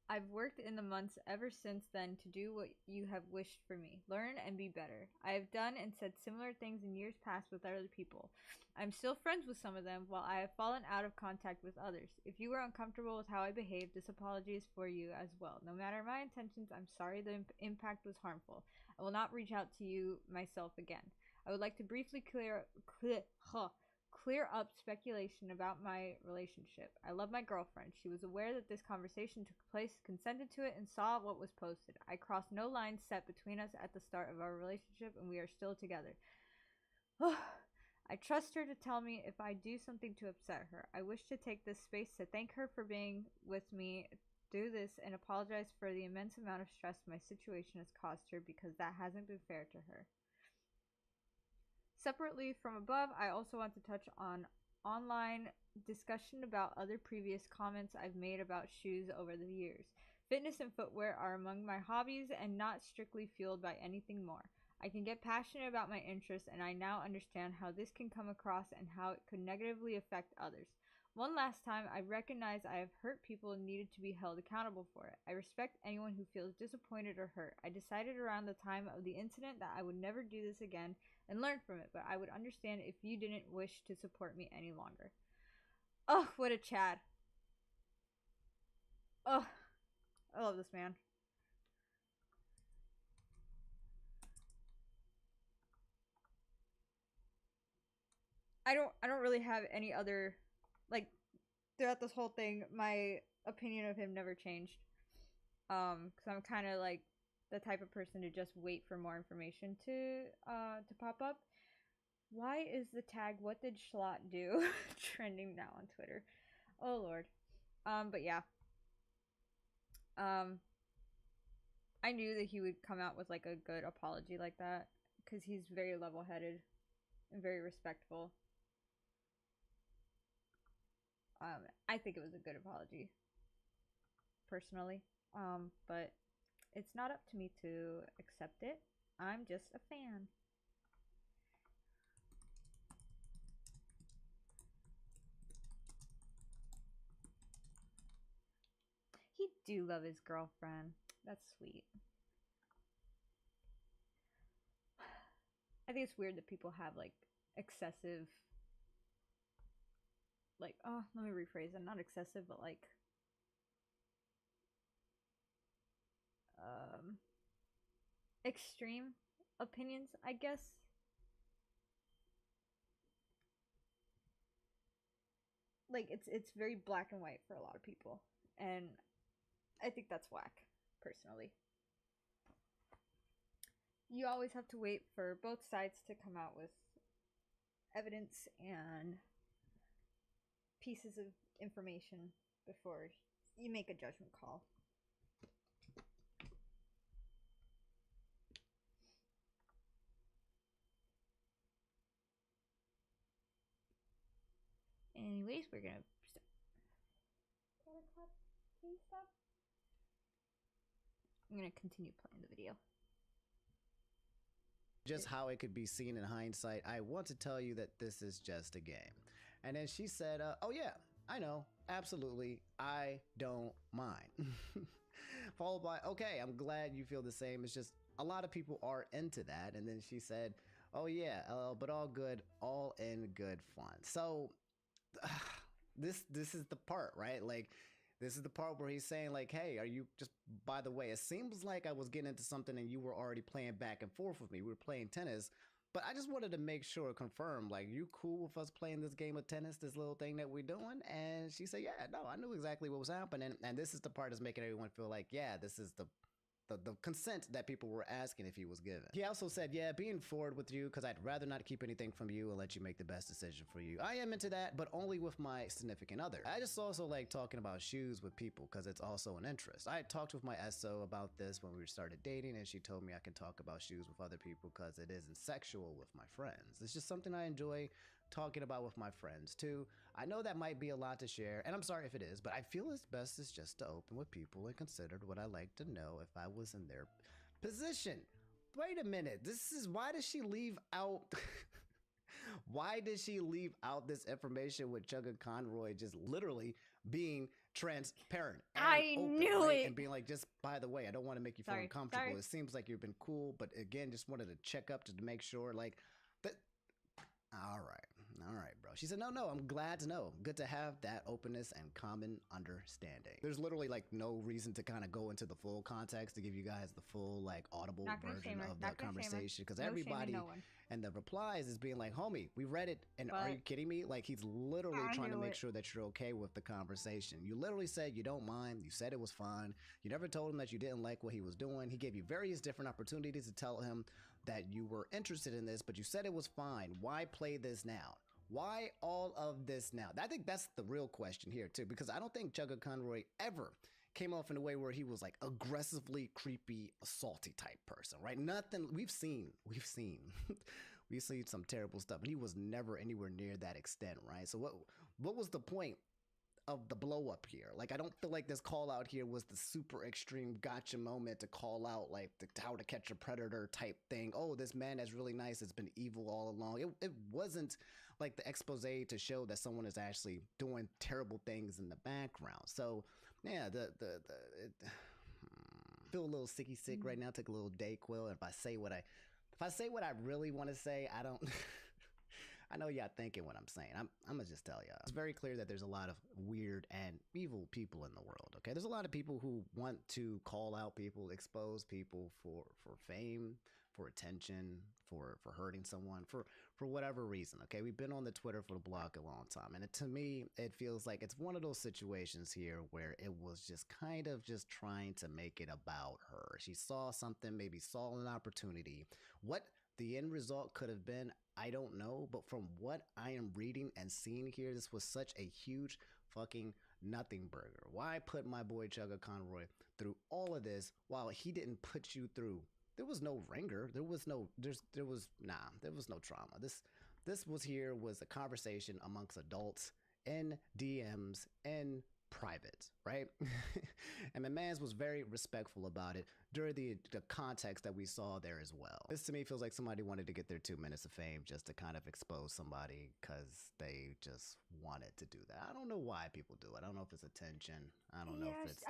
I've worked in the months ever since then to do what you have wished for me. Learn and be better. I have done and said similar things in years past with other people. I'm still friends with some of them, while I have fallen out of contact with others. If you were uncomfortable with how I behaved, this apology is for you as well. No matter my intentions, I'm sorry the impact was harmful. I will not reach out to you myself again. I would like to briefly clear up speculation about my relationship. I love my girlfriend. She was aware that this conversation took place, consented to it, and saw what was posted. I crossed no lines set between us at the start of our relationship, and we are still together. I trust her to tell me if I do something to upset her. I wish to take this space to thank her for being with me through this and apologize for the immense amount of stress my situation has caused her, because that hasn't been fair to her. Separately from above, I also want to touch on online discussion about other previous comments I've made about shoes over the years. Fitness and footwear are among my hobbies and not strictly fueled by anything more. I can get passionate about my interests, and I now understand how this can come across and how it could negatively affect others. One last time, I recognize I have hurt people and needed to be held accountable for it. I respect anyone who feels disappointed or hurt. I decided around the time of the incident that I would never do this again and learn from it, but I would understand if you didn't wish to support me any longer. Oh, what a Chad. Oh, I love this man. I don't really have any other, like, throughout this whole thing, my opinion of him never changed. Because I'm kind of like the type of person to just wait for more information to pop up. Why is the tag "What did Schlott do" trending now on Twitter? Oh lord. But yeah. I knew that he would come out with like a good apology like that, because he's very level-headed and very respectful. I think it was a good apology, personally. But it's not up to me to accept it. I'm just a fan. He do love his girlfriend. That's sweet. I think it's weird that people have like excessive, like, oh, let me rephrase it. Not excessive, but like extreme opinions, I guess. Like it's very black and white for a lot of people, and I think that's whack, personally. You always have to wait for both sides to come out with evidence and pieces of information before you make a judgment call. Anyways, we're gonna stop. I'm gonna continue playing the video. Just how it could be seen in hindsight, I want to tell you that this is just a game. And then she said, oh yeah, I know, absolutely, I don't mind. Followed by, okay, I'm glad you feel the same. It's just a lot of people are into that. And then she said, oh yeah, but all good, all in good fun. So this is the part, right? Like, this is the part where he's saying, like, hey, are you just, by the way, it seems like I was getting into something and you were already playing back and forth with me. We were playing tennis, but I just wanted to make sure, confirm, like, you cool with us playing this game of tennis, this little thing that we're doing? And she said, yeah, no, I knew exactly what was happening. And this is the part that's making everyone feel like, yeah, this is the consent that people were asking if he was given. He also said, yeah, being forward with you because I'd rather not keep anything from you and let you make the best decision for you. I am into that, but only with my significant other. I just also like talking about shoes with people because it's also an interest. I talked with my SO about this when we started dating, and she told me I can talk about shoes with other people because it isn't sexual with my friends. It's just something I enjoy talking about with my friends too. I know that might be a lot to share, and I'm sorry if it is, but I feel it's best is just to open with people and considered what I like to know if I was in their position. Wait a minute, why does she leave out why did she leave out this information with Chugga Conroy just literally being transparent and I open, knew right? it. And being like, just by the way, I don't want to make you feel Sorry, uncomfortable. sorry. It seems like you've been cool, but again, just wanted to check up to make sure, like, that. All right, bro. She said, no, I'm glad to know. Good to have that openness and common understanding. There's literally like no reason to kind of go into the full context to give you guys the full like audible version of the conversation because everybody and the replies is being like, homie, we read it, and are you kidding me? Like, he's literally trying to make sure that you're okay with the conversation. You literally said you don't mind. You said it was fine. You never told him that you didn't like what he was doing. He gave you various different opportunities to tell him that you were interested in this, but you said it was fine. Why play this now? Why all of this now? I think that's the real question here too, because I don't think Chugga Conroy ever came off in a way where he was like aggressively creepy, assaulty type person, right? Nothing we've seen we've seen some terrible stuff, and he was never anywhere near that extent, right? So what was the point of the blow up here? Like, I don't feel like this call out here was the super extreme gotcha moment to call out like the How to Catch a Predator type thing. Oh, this man is really nice. It's been evil all along. It wasn't like the expose to show that someone is actually doing terrible things in the background. So yeah, feel a little sick right now. Take a little Dayquil. If I say what I really want to say, I don't. I know y'all thinking what I'm saying. I'm gonna just tell y'all. It's very clear that there's a lot of weird and evil people in the world, okay? There's a lot of people who want to call out people, expose people for fame, for attention, for hurting someone, for whatever reason, okay? We've been on the Twitter for the block a long time, and to me, it feels like it's one of those situations here where it was just kind of just trying to make it about her. She saw something, maybe saw an opportunity. What the end result could have been, I don't know, but from what I am reading and seeing here, this was such a huge fucking nothing burger. Why put my boy Chugga Conroy through all of this while he didn't put you through? There was no ringer. There was no trauma. This was a conversation amongst adults in DMs in private, right? And my mans was very respectful about it during the context that we saw there as well. This to me feels like somebody wanted to get their 2 minutes of fame just to kind of expose somebody because they just wanted to do that. I don't know why people do it. I don't know if it's attention. I don't know if it's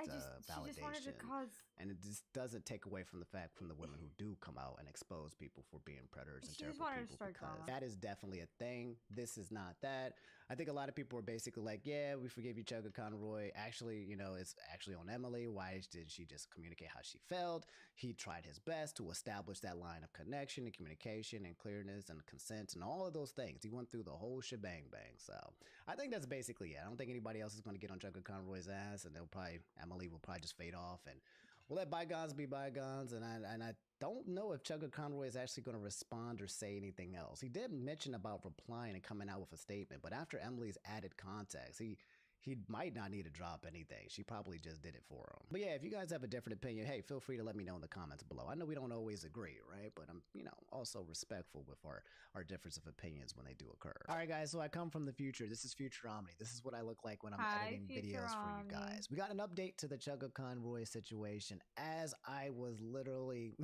validation. And it just doesn't take away from the fact from the women who do come out and expose people for being predators and terrible people, because that is definitely a thing. This is not that. I think a lot of people are basically like, yeah, we forgive you, Chugga Conroy. Actually, you know, it's actually on Emily? Why didn't she just communicate how she felt? He tried his best to establish that line of connection and communication and clearness and consent and all of those things. He went through the whole shebang bang. So I think that's basically it. I don't think anybody else is going to get on Chugga Conroy's ass, and Emily will probably just fade off, and we'll let bygones be bygones. And I don't know if Chugga Conroy is actually going to respond or say anything else. He did mention about replying and coming out with a statement, but after Emily's added context, he might not need to drop anything. She probably just did it for him. But yeah, if you guys have a different opinion, hey, feel free to let me know in the comments below. I know we don't always agree, right? But I'm, also respectful with our difference of opinions when they do occur. All right, guys, so I come from the future. This is Future Omni. This is what I look like when I'm editing videos for you guys. We got an update to the Chugga Conroy situation. As I was literally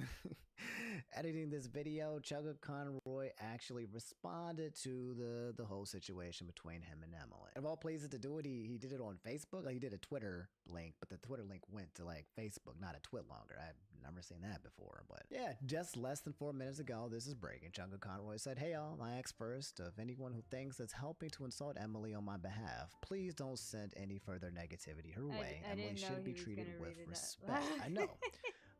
editing this video, Chugga Conroy actually responded to the whole situation between him and Emily. Of all places to do it, he did it on Facebook. Like, he did a Twitter link, but the Twitter link went to like Facebook, not a twit longer. I've never seen that before. But yeah, just less than 4 minutes ago, this is breaking. Chugga Conroy said, "Hey y'all, I ask first of anyone who thinks it's helping to insult Emily on my behalf, please don't send any further negativity her way. Emily should be treated with respect." I know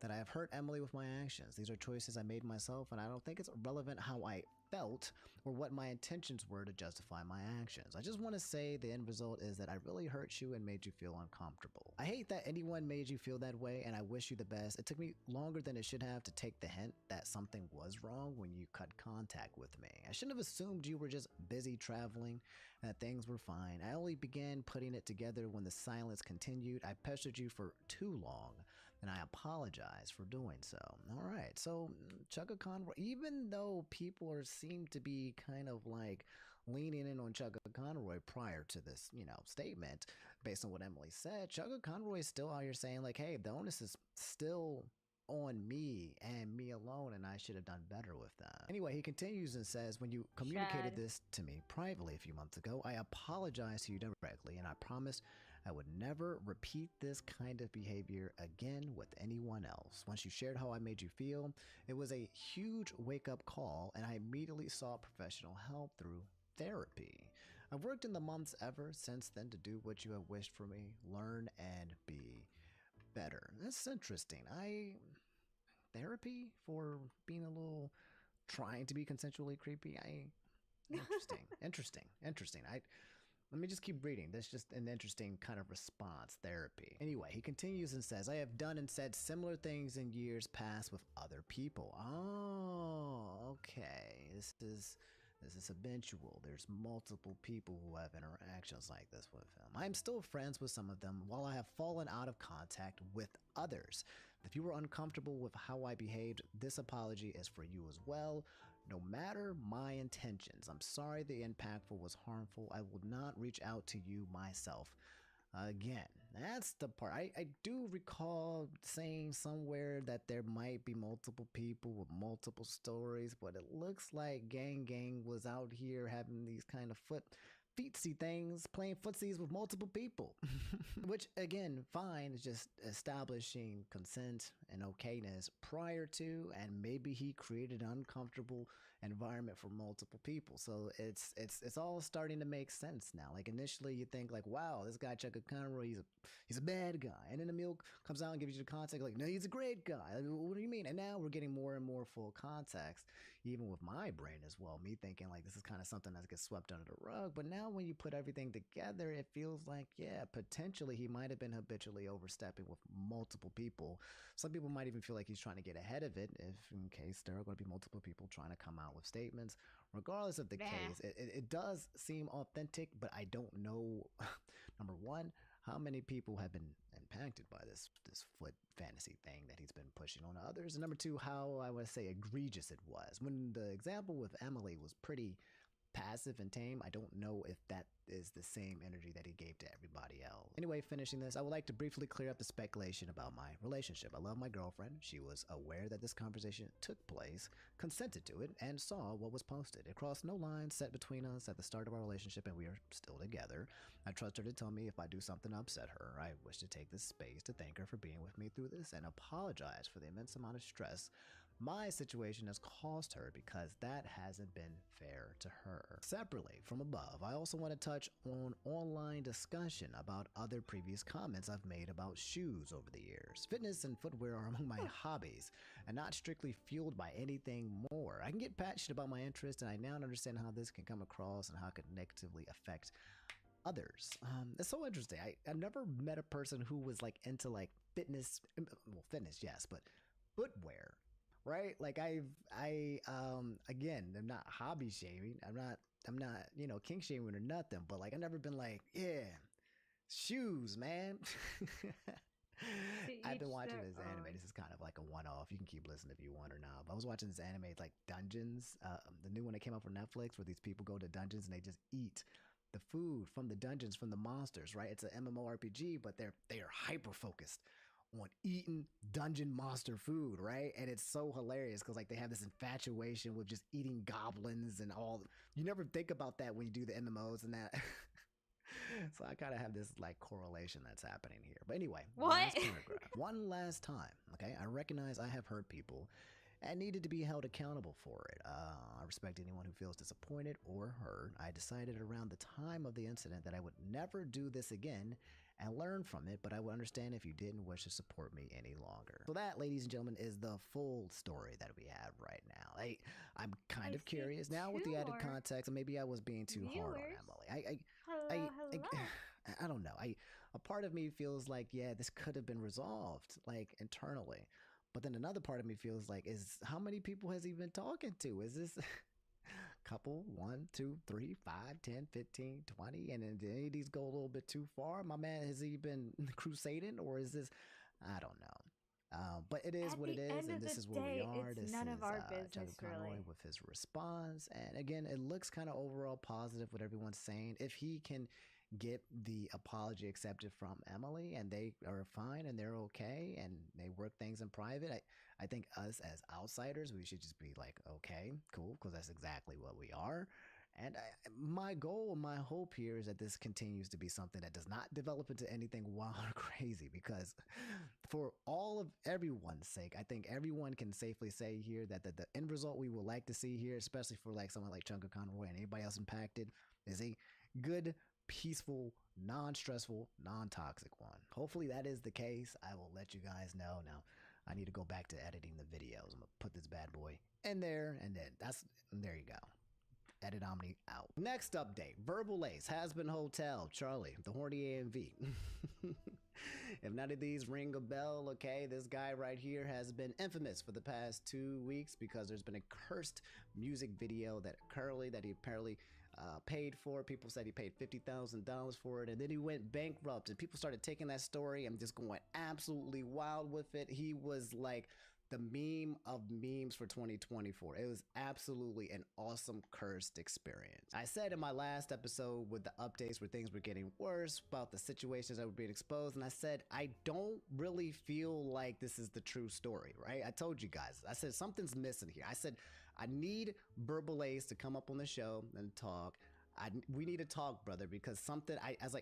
that I have hurt Emily with my actions. These are choices I made myself, and I don't think it's relevant how I felt or what my intentions were to justify my actions. I just want to say the end result is that I really hurt you and made you feel uncomfortable. I hate that anyone made you feel that way, and I wish you the best. It took me longer than it should have to take the hint that something was wrong when you cut contact with me. I shouldn't have assumed you were just busy traveling and that things were fine. I only began putting it together when the silence continued. I pestered you for too long, and I apologize for doing so. All right, so Chugga Conroy, even though people seem to be kind of like leaning in on Chugga Conroy prior to this, statement, based on what Emily said, Chugga Conroy is still out here saying like, hey, the onus is still on me and me alone, and I should have done better with that. Anyway, he continues and says, when you communicated this to me privately a few months ago, I apologized to you directly, and I promised I would never repeat this kind of behavior again with anyone else. Once you shared how I made you feel, it was a huge wake-up call, and I immediately sought professional help through therapy. I've worked in the months ever since then to do what you have wished for me, learn and be better. That's interesting. Therapy for being a little, trying to be consensually creepy. Interesting. Let me just keep reading. That's just an interesting kind of response, therapy. Anyway, he continues and says, I have done and said similar things in years past with other people. Oh, okay. This is habitual. There's multiple people who have interactions like this with him. I am still friends with some of them, while I have fallen out of contact with others. If you were uncomfortable with how I behaved, this apology is for you as well. No matter my intentions, I'm sorry the impactful was harmful. I will not reach out to you myself. Again, that's the part. I do recall saying somewhere that there might be multiple people with multiple stories, but it looks like Gang was out here having these kind of feetsy things, playing footsies with multiple people. Which, again, fine, is just establishing consent and okayness prior to, and maybe he created an uncomfortable environment for multiple people. So it's all starting to make sense now. Like, initially you think like, wow, this guy Chugga Conroy, he's a bad guy, and then Emil comes out and gives you the context like, no, he's a great guy. Like, what do you mean? And now we're getting more and more full context, even with my brain as well, me thinking like this is kind of something that gets swept under the rug. But now when you put everything together, it feels like, yeah, potentially he might have been habitually overstepping with multiple people. Some people might even feel like he's trying to get ahead of it, if in case there are going to be multiple people trying to come out with statements. Regardless of the case, it does seem authentic, but I don't know, number one, how many people have been impacted by this foot fantasy thing that he's been pushing on others, and number two, how I would say egregious it was. When the example with Emily was pretty passive and tame, I don't know if that is the same energy that he gave to everybody else. Anyway, finishing this, I would like to briefly clear up the speculation about my relationship. I love my girlfriend. She was aware that this conversation took place, consented to it, and saw what was posted. It crossed no lines set between us at the start of our relationship, and we are still together. I trust her to tell me if I do something to upset her. I wish to take this space to thank her for being with me through this and apologize for the immense amount of stress my situation has caused her because that hasn't been fair to her. Separately, from above, I also want to touch on online discussion about other previous comments I've made about shoes over the years. Fitness and footwear are among my hobbies and not strictly fueled by anything more. I can get passionate about my interest, and I now understand how this can come across and how it could negatively affect others. It's so interesting. I've never met a person who was like into like fitness, well, fitness, yes, but footwear, right? Like again, I'm not hobby shaming. I'm not, you know, kink shaming or nothing, but like I've never been like, yeah, shoes, man. I've been watching this anime. This is kind of like a one-off. You can keep listening if you want or not. But I was watching this anime, like Dungeons, the new one that came out from Netflix, where these people go to dungeons and they just eat the food from the dungeons, from the monsters, right? It's an MMORPG, but they are hyper focused on eating dungeon monster food, right? And it's so hilarious because like they have this infatuation with just eating goblins and all. You never think about that when you do the MMOs and that. So I kind of have this like correlation that's happening here. But anyway, what? One last time, okay? I recognize I have hurt people and needed to be held accountable for it. I respect anyone who feels disappointed or hurt. I decided around the time of the incident that I would never do this again and learn from it, but I would understand if you didn't wish to support me any longer. So that, ladies and gentlemen, is the full story that we have right now. I'm kind of curious now with the added context, and maybe I was being too hard on Emily. I don't know. A part of me feels like, yeah, this could have been resolved, like internally. But then another part of me feels like, how many people has he been talking to? Is this couple, 1, 2, 3, 5, 10, 15, 20? And then did any of these go a little bit too far? My man, has he been crusading, or is this, I don't know. But it is what it is, and this is where we are. This is none of our business, really. With his response. And again, it looks kind of overall positive what everyone's saying. If he can get the apology accepted from Emily and they are fine and they're okay and they work things in private, I think us as outsiders, we should just be like, okay, cool, because that's exactly what we are. And my goal, my hope here is that this continues to be something that does not develop into anything wild or crazy, because for all of everyone's sake, I think everyone can safely say here that the end result we would like to see here, especially for like someone like Chunka Conroy and anybody else impacted, is a good, peaceful, non-stressful, non-toxic one. Hopefully that is the case. I will let you guys know. Now, I need to go back to editing the videos. I'm gonna put this bad boy in there, and then there you go. Edit Omni out. Next update, Verbal Ace, Has-Been Hotel, Charlie, the horny AMV. If none of these ring a bell, okay, this guy right here has been infamous for the past 2 weeks because there's been a cursed music video that he apparently paid for. People said he paid $50,000 for it, and then he went bankrupt, and people started taking that story and just going absolutely wild with it. He was like the meme of memes for 2024. It was absolutely an awesome cursed experience. I said in my last episode with the updates where things were getting worse about the situations that were being exposed, and I said I don't really feel like this is the true story, right? I told you guys, I said something's missing here. I said I need Verbal Ace to come up on the show and talk. We need to talk, brother, because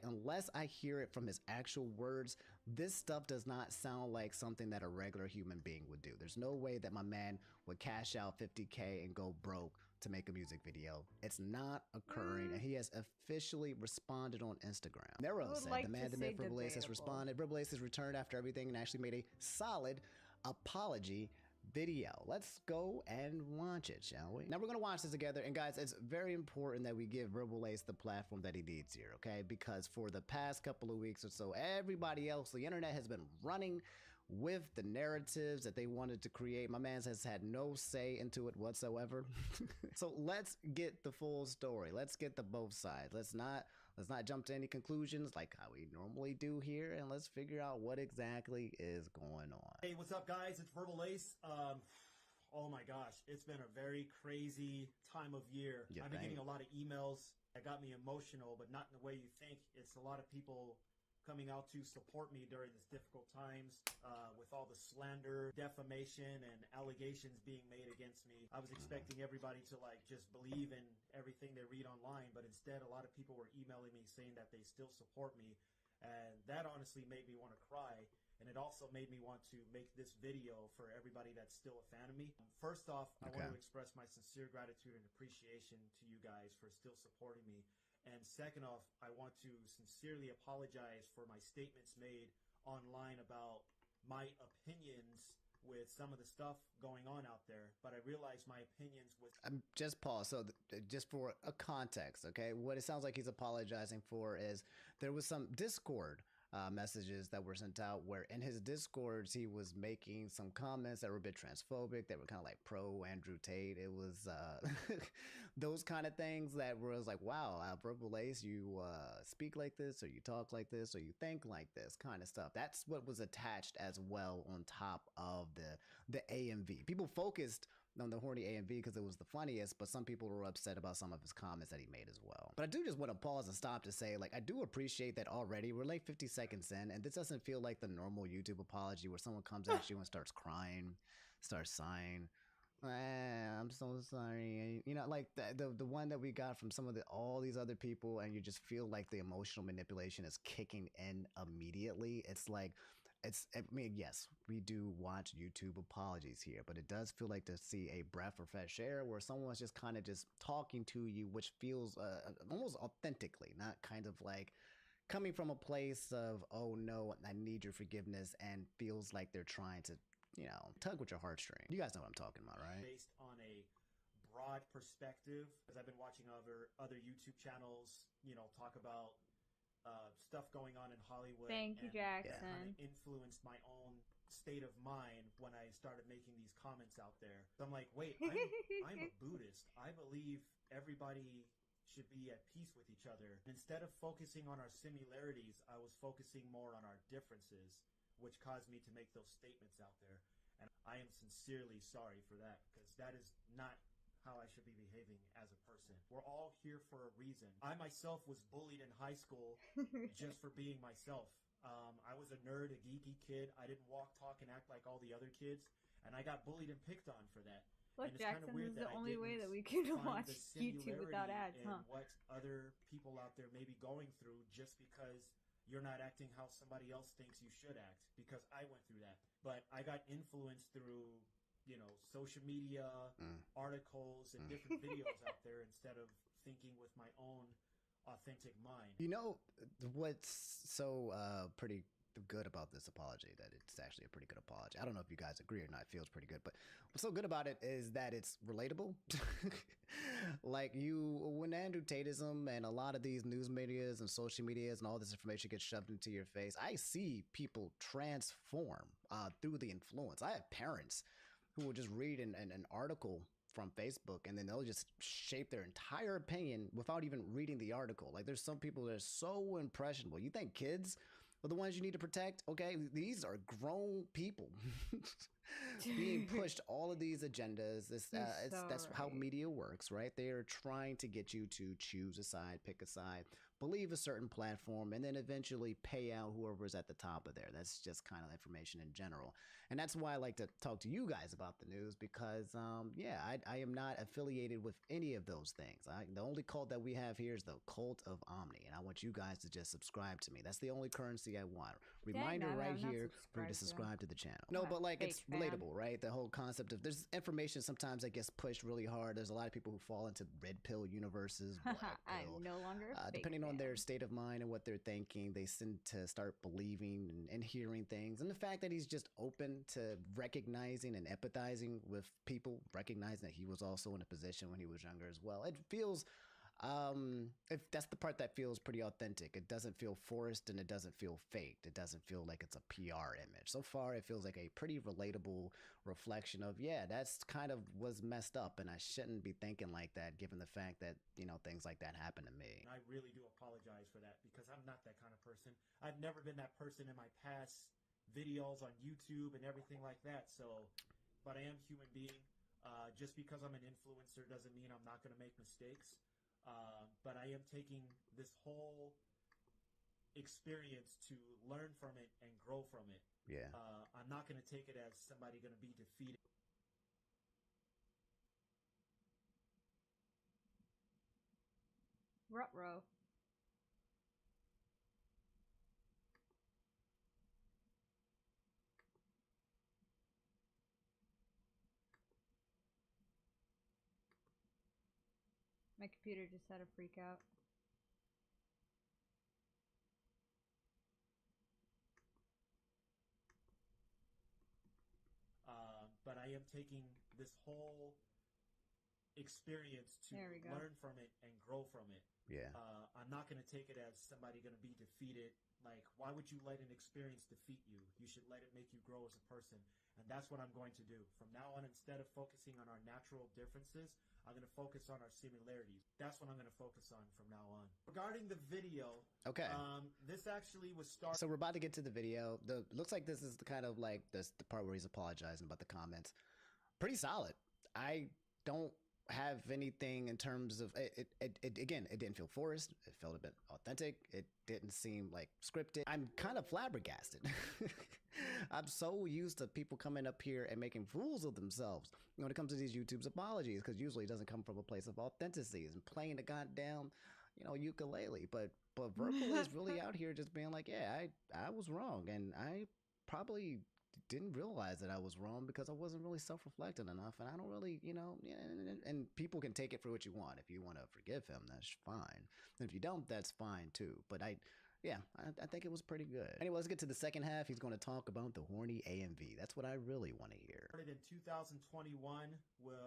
unless I hear it from his actual words, this stuff does not sound like something that a regular human being would do. There's no way that my man would cash out $50K and go broke to make a music video. It's not occurring, and he has officially responded on Instagram. Nero said, the man that made Verbal Ace has responded. Verbal Ace has returned after everything and actually made a solid apology video. Let's go and watch it, shall we? Now we're gonna watch this together, and guys, it's very important that we give Verbal Ace the platform that he needs here, okay? Because for the past couple of weeks or so, everybody else, the internet has been running with the narratives that they wanted to create. My man has had no say into it whatsoever. So let's get the full story. Let's get the both sides. Let's not jump to any conclusions like how we normally do here, and let's figure out what exactly is going on. Hey, what's up, guys? It's Verbal Ace. Oh my gosh, it's been a very crazy time of year. I've been getting a lot of emails that got me emotional, but not in the way you think. It's a lot of people coming out to support me during this difficult times, with all the slander, defamation, and allegations being made against me. I was expecting everybody to just believe in everything they read online, but instead a lot of people were emailing me saying that they still support me, and that honestly made me want to cry. and it also made me want to make this video for everybody that's still a fan of me. First off, I want to express my sincere gratitude and appreciation to you guys for still supporting me. And second off, I want to sincerely apologize for my statements made online about my opinions with some of the stuff going on out there, but I realized my opinions was... Just pause. So just for a context, okay, what it sounds like he's apologizing for is there was some Discord messages that were sent out where in his Discords he was making some comments that were a bit transphobic, that were kind of like pro Andrew Tate. It was those kind of things that was like, wow, Purple Ace, you speak like this, or you talk like this, or you think like this kind of stuff. That's what was attached as well on top of the AMV. People focused on the horny AMV because it was the funniest, but some people were upset about some of his comments that he made as well. But I do just want to pause and stop to say, like, I do appreciate that already. We're like 50 seconds in, and this doesn't feel like the normal YouTube apology where someone comes at you and starts crying, starts sighing. I'm so sorry. You know, like the one that we got from some of all these other people, and you just feel like the emotional manipulation is kicking in immediately. It's like, I mean, yes, we do watch YouTube apologies here, but it does feel like to see a breath of fresh air where someone's just kind of just talking to you, which feels almost authentically, not kind of like coming from a place of, oh no, I need your forgiveness, and feels like they're trying to, you know, tug with your heartstring. You guys know what I'm talking about, right? Based on a broad perspective, because I've been watching other YouTube channels, you know, talk about stuff going on in Hollywood. Thank you, Jackson. It kind of influenced my own state of mind when I started making these comments out there. So I'm like, wait, I'm a Buddhist. I believe everybody should be at peace with each other. And instead of focusing on our similarities, I was focusing more on our differences, which caused me to make those statements out there. And I am sincerely sorry for that, because that is not how I should be behaving as a person. We're all here for a reason. I myself was bullied in high school just for being myself. I was a nerd, a geeky kid. I didn't walk, talk, and act like all the other kids, and I got bullied and picked on for that. Look, Jackson, this is the only way that we can watch YouTube without ads, huh? What other people out there may be going through just because you're not acting how somebody else thinks you should act, because I went through that. But I got influenced through, you know, social media, articles, and different videos out there instead of thinking with my own authentic mind. You know what's so pretty good about this apology, that it's actually a pretty good apology. I don't know if you guys agree or not. It feels pretty good, but what's so good about it is that it's relatable. Like when Andrew Tateism and a lot of these news medias and social medias and all this information gets shoved into your face, I see people transform through the influence. I have parents who will just read an article from Facebook, and then they'll just shape their entire opinion without even reading the article. Like, there's some people that are so impressionable. You think kids are the ones you need to protect? Okay, these are grown people being pushed all of these agendas. That's how media works, right? They are trying to get you to choose a side, pick a side, believe a certain platform, and then eventually pay out whoever's at the top of there. That's just kind of information in general. And that's why I like to talk to you guys about the news, because, I am not affiliated with any of those things. The only cult that we have here is the cult of Omni, and I want you guys to just subscribe to me. That's the only currency I want. Reminder right here for you to subscribe to the channel. No, but like, it's relatable, right? The whole concept of there's information sometimes that gets pushed really hard. There's a lot of people who fall into red pill universes, black pill. I'm no longer a depending on their state of mind and what they're thinking, they tend to start believing and hearing things. And the fact that he's just open to recognizing and empathizing with people, recognizing that he was also in a position when he was younger as well. It feels, if that's the part that feels pretty authentic. It doesn't feel forced, and it doesn't feel faked. It doesn't feel like it's a PR image. So far, it feels like a pretty relatable reflection of, yeah, that's kind of was messed up, and I shouldn't be thinking like that, given the fact that, you know, things like that happen to me. I really do apologize for that, because I'm not that kind of person. I've never been that person in my past videos on YouTube and everything like that. So, but I am a human being. Just because I'm an influencer doesn't mean I'm not going to make mistakes. But I am taking this whole experience to learn from it and grow from it. Yeah. I'm not going to take it as somebody going to be defeated. Ruh-roh. My computer just had a freak out. But I am taking this whole experience to learn from it and grow from it. Yeah. I'm not going to take it as somebody going to be defeated. Like, why would you let an experience defeat you? You should let it make you grow as a person. And that's what I'm going to do. From now on, instead of focusing on our natural differences, I'm going to focus on our similarities. That's what I'm going to focus on from now on. Regarding the video, okay, this actually was started. So we're about to get to the video. Looks like this is the kind of like the part where he's apologizing about the comments. Pretty solid. I don't have anything in terms of it. Again, it didn't feel forced. It felt a bit authentic. It didn't seem like scripted. I'm kind of flabbergasted. I'm so used to people coming up here and making fools of themselves when it comes to these YouTube's apologies, because usually it doesn't come from a place of authenticity and playing the goddamn, ukulele. But Verbal is really out here just being like, yeah, I was wrong, and I probably didn't realize that I was wrong because I wasn't really self-reflecting enough, and I don't really, and people can take it for what you want. If you want to forgive him, that's fine. And if you don't, that's fine too. But I think it was pretty good. Anyway, let's get to the second half. He's going to talk about the horny AMV. That's what I really want to hear. Started in 2021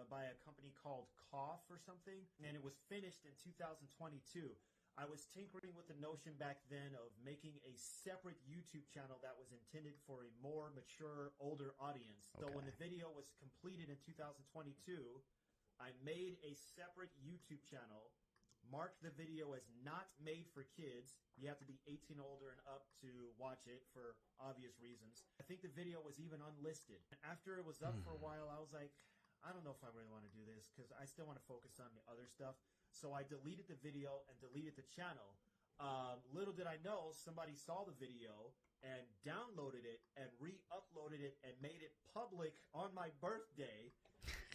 by a company called Cough or something, and it was finished in 2022. I was tinkering with the notion back then of making a separate YouTube channel that was intended for a more mature, older audience. Okay. So when the video was completed in 2022, I made a separate YouTube channel, marked the video as not made for kids. You have to be 18 older and up to watch it for obvious reasons. I think the video was even unlisted. After it was up for a while, I was like, I don't know if I really want to do this because I still want to focus on the other stuff. So I deleted the video and deleted the channel. Little did I know, somebody saw the video and downloaded it and re-uploaded it and made it public on my birthday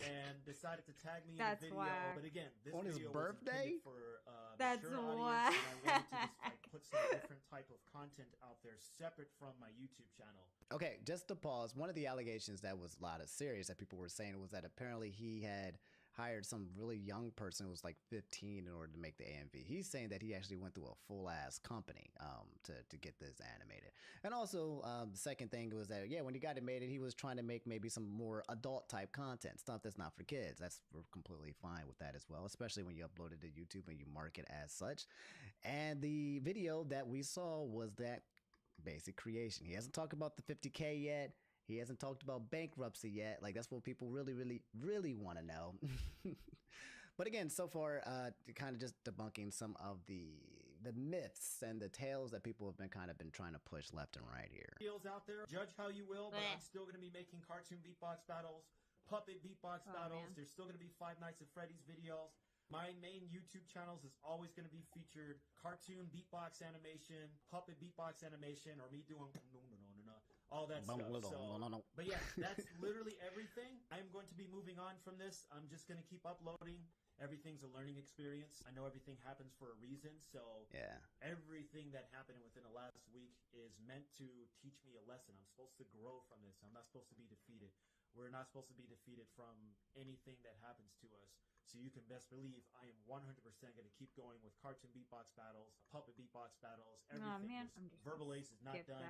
and decided to tag me in the video. Whack. But again, this on his video birthday? was intended for That's mature whack. audience, and I wanted to just put some different type of content out there separate from my YouTube channel. Okay, just to pause, one of the allegations that was a lot of serious that people were saying was that apparently he had hired some really young person who was like 15 in order to make the AMV. He's saying that he actually went through a full-ass company to get this animated. And also, the second thing was that, yeah, when he got it made, he was trying to make maybe some more adult-type content, stuff that's not for kids. We're completely fine with that as well, especially when you upload it to YouTube and you mark it as such. And the video that we saw was that basic creation. He hasn't talked about the 50K yet. He hasn't talked about bankruptcy yet. Like, that's what people really, really, really want to know. But again, so far, kind of just debunking some of the myths and the tales that people have been trying to push left and right here. Videos out there, judge how you will, but I'm still going to be making cartoon beatbox battles, puppet beatbox battles. Man. There's still going to be Five Nights at Freddy's videos. My main YouTube channels is always going to be featured cartoon beatbox animation, puppet beatbox animation, or me doing all that stuff. But yeah, that's literally everything. I'm going to be moving on from this. I'm just going to keep uploading. Everything's a learning experience. I know everything happens for a reason, so yeah, everything that happened within the last week is meant to teach me a lesson. I'm supposed to grow from this. I'm not supposed to be defeated. We're not supposed to be defeated from anything that happens to us. So you can best believe I am 100% going to keep going with cartoon beatbox battles, puppet beatbox battles, everything. Oh man, Verbal Ace is not done.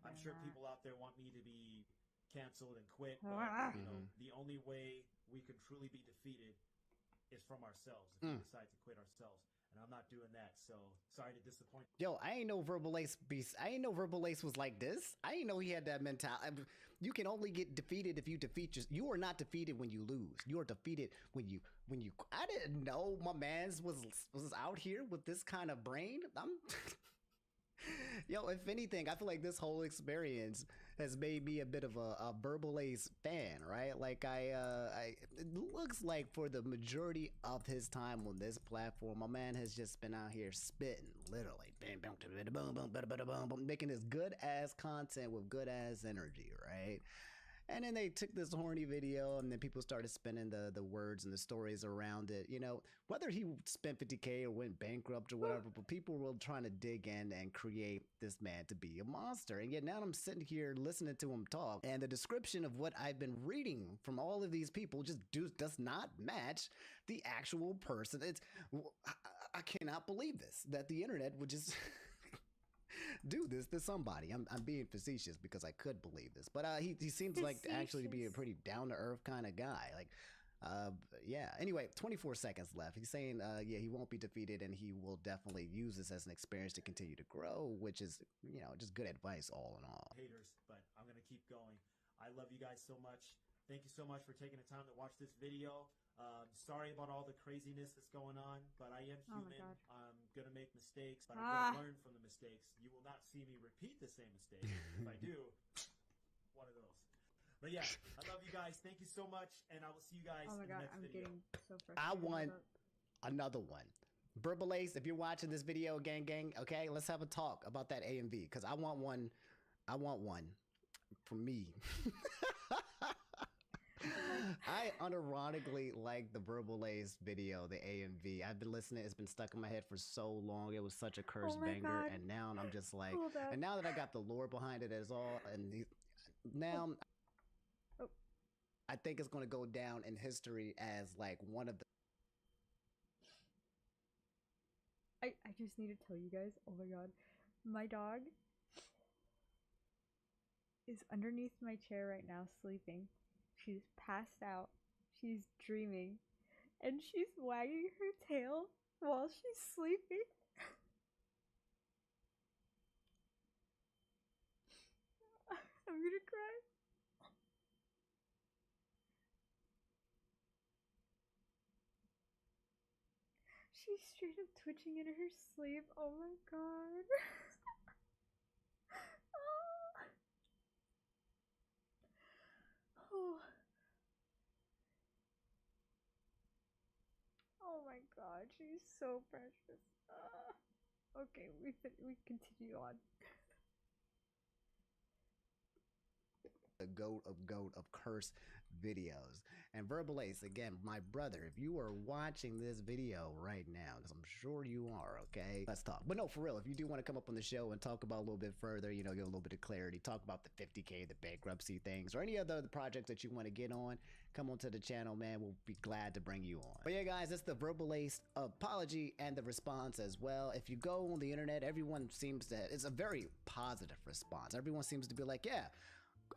I'm sure people out there want me to be canceled and quit, but the only way we can truly be defeated is from ourselves if we decide to quit ourselves. And I'm not doing that, so sorry to disappoint. Yo, I ain't know Verbal Ace was like this. I ain't know he had that mentality. You can only get defeated if you defeat you are not defeated when you lose. You are defeated when you I didn't know my man's was out here with this kind of brain. Yo, if anything, I feel like this whole experience has made me a bit of a Verbal Ace fan, right? Like it looks like for the majority of his time on this platform, my man has just been out here spitting, literally, making this good ass content with good ass energy, right? And then they took this horny video, and then people started spinning the words and the stories around it. You know, whether he spent 50K or went bankrupt or whatever, but people were trying to dig in and create this man to be a monster. And yet now I'm sitting here listening to him talk, and the description of what I've been reading from all of these people just does not match the actual person. I cannot believe this, that the internet would just do this to somebody. I'm being facetious because I could believe this, but he seems like actually to be a pretty down to earth kind of guy. Like, yeah. Anyway, 24 seconds left. He's saying, yeah, he won't be defeated, and he will definitely use this as an experience to continue to grow, which is, you know, just good advice all in all. Haters, but I'm gonna keep going. I love you guys so much. Thank you so much for taking the time to watch this video. Sorry about all the craziness that's going on, but I am human. I'm gonna make mistakes, but I'm gonna learn from the mistakes. You will not see me repeat the same mistake. If I do, one of those. But yeah, I love you guys. Thank you so much, and I will see you guys in the next video. Getting so frustrated. I want another one. Verbal Ace, if you're watching this video, gang, okay, let's have a talk about that AMV, because I want one. I want one for me. I unironically like the Verbal Ace video, the AMV. I've been listening. It's been stuck in my head for so long. It was such a curse banger. And now I'm just like, and now that I got the lore behind it as all, and now I think it's going to go down in history as like one of the. I just need to tell you guys, oh my god, my dog is underneath my chair right now sleeping. She's passed out. She's dreaming. And she's wagging her tail while she's sleeping. I'm gonna cry. She's straight up twitching in her sleep. Oh my god. Oh. Oh my god, she's so precious. Okay, we continue on. The goat of curse videos. And Verbal Ace, again, my brother, if you are watching this video right now, because I'm sure you are, okay, let's talk. But no, for real, if you do want to come up on the show and talk about a little bit further, you know, give a little bit of clarity, talk about the 50K, the bankruptcy things, or any other projects that you want to get on, come onto the channel, man. We'll be glad to bring you on. But yeah, guys, it's the Verbal Ace apology and the response as well. If you go on the internet, everyone seems to, it's a very positive response. Everyone seems to be like, yeah,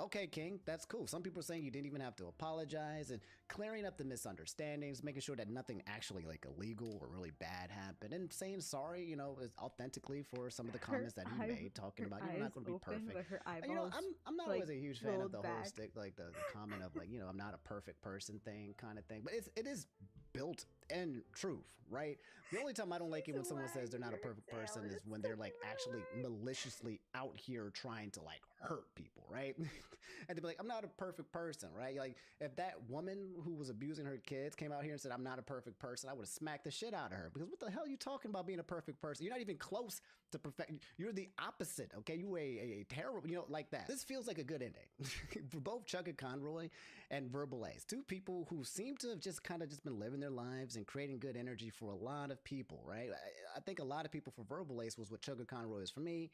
okay, King, that's cool. Some people are saying you didn't even have to apologize, and clearing up the misunderstandings, making sure that nothing actually like illegal or really bad happened, and saying sorry, you know, authentically for some of the comments that he made, talking about you're not going to be perfect. You know, I'm not always a huge fan of the whole stick, like the comment of like, you know, I'm not a perfect person thing kind of thing, but it is built in truth, right? The only time I don't like it when someone says they're not a perfect person is when they're like actually maliciously out here trying to like hurt people, right? And they'd be like, I'm not a perfect person, right? Like if that woman who was abusing her kids came out here and said, I'm not a perfect person, I would have smacked the shit out of her, because what the hell are you talking about being a perfect person? You're not even close to perfect. You're the opposite, okay? You a terrible, you know, like that. This feels like a good ending for both Chugga Conroy and Verbal Ace, two people who seem to have just kind of just been living their lives and creating good energy for a lot of people, right? I think a lot of people for Verbal Ace was what Chugga Conroy is for me.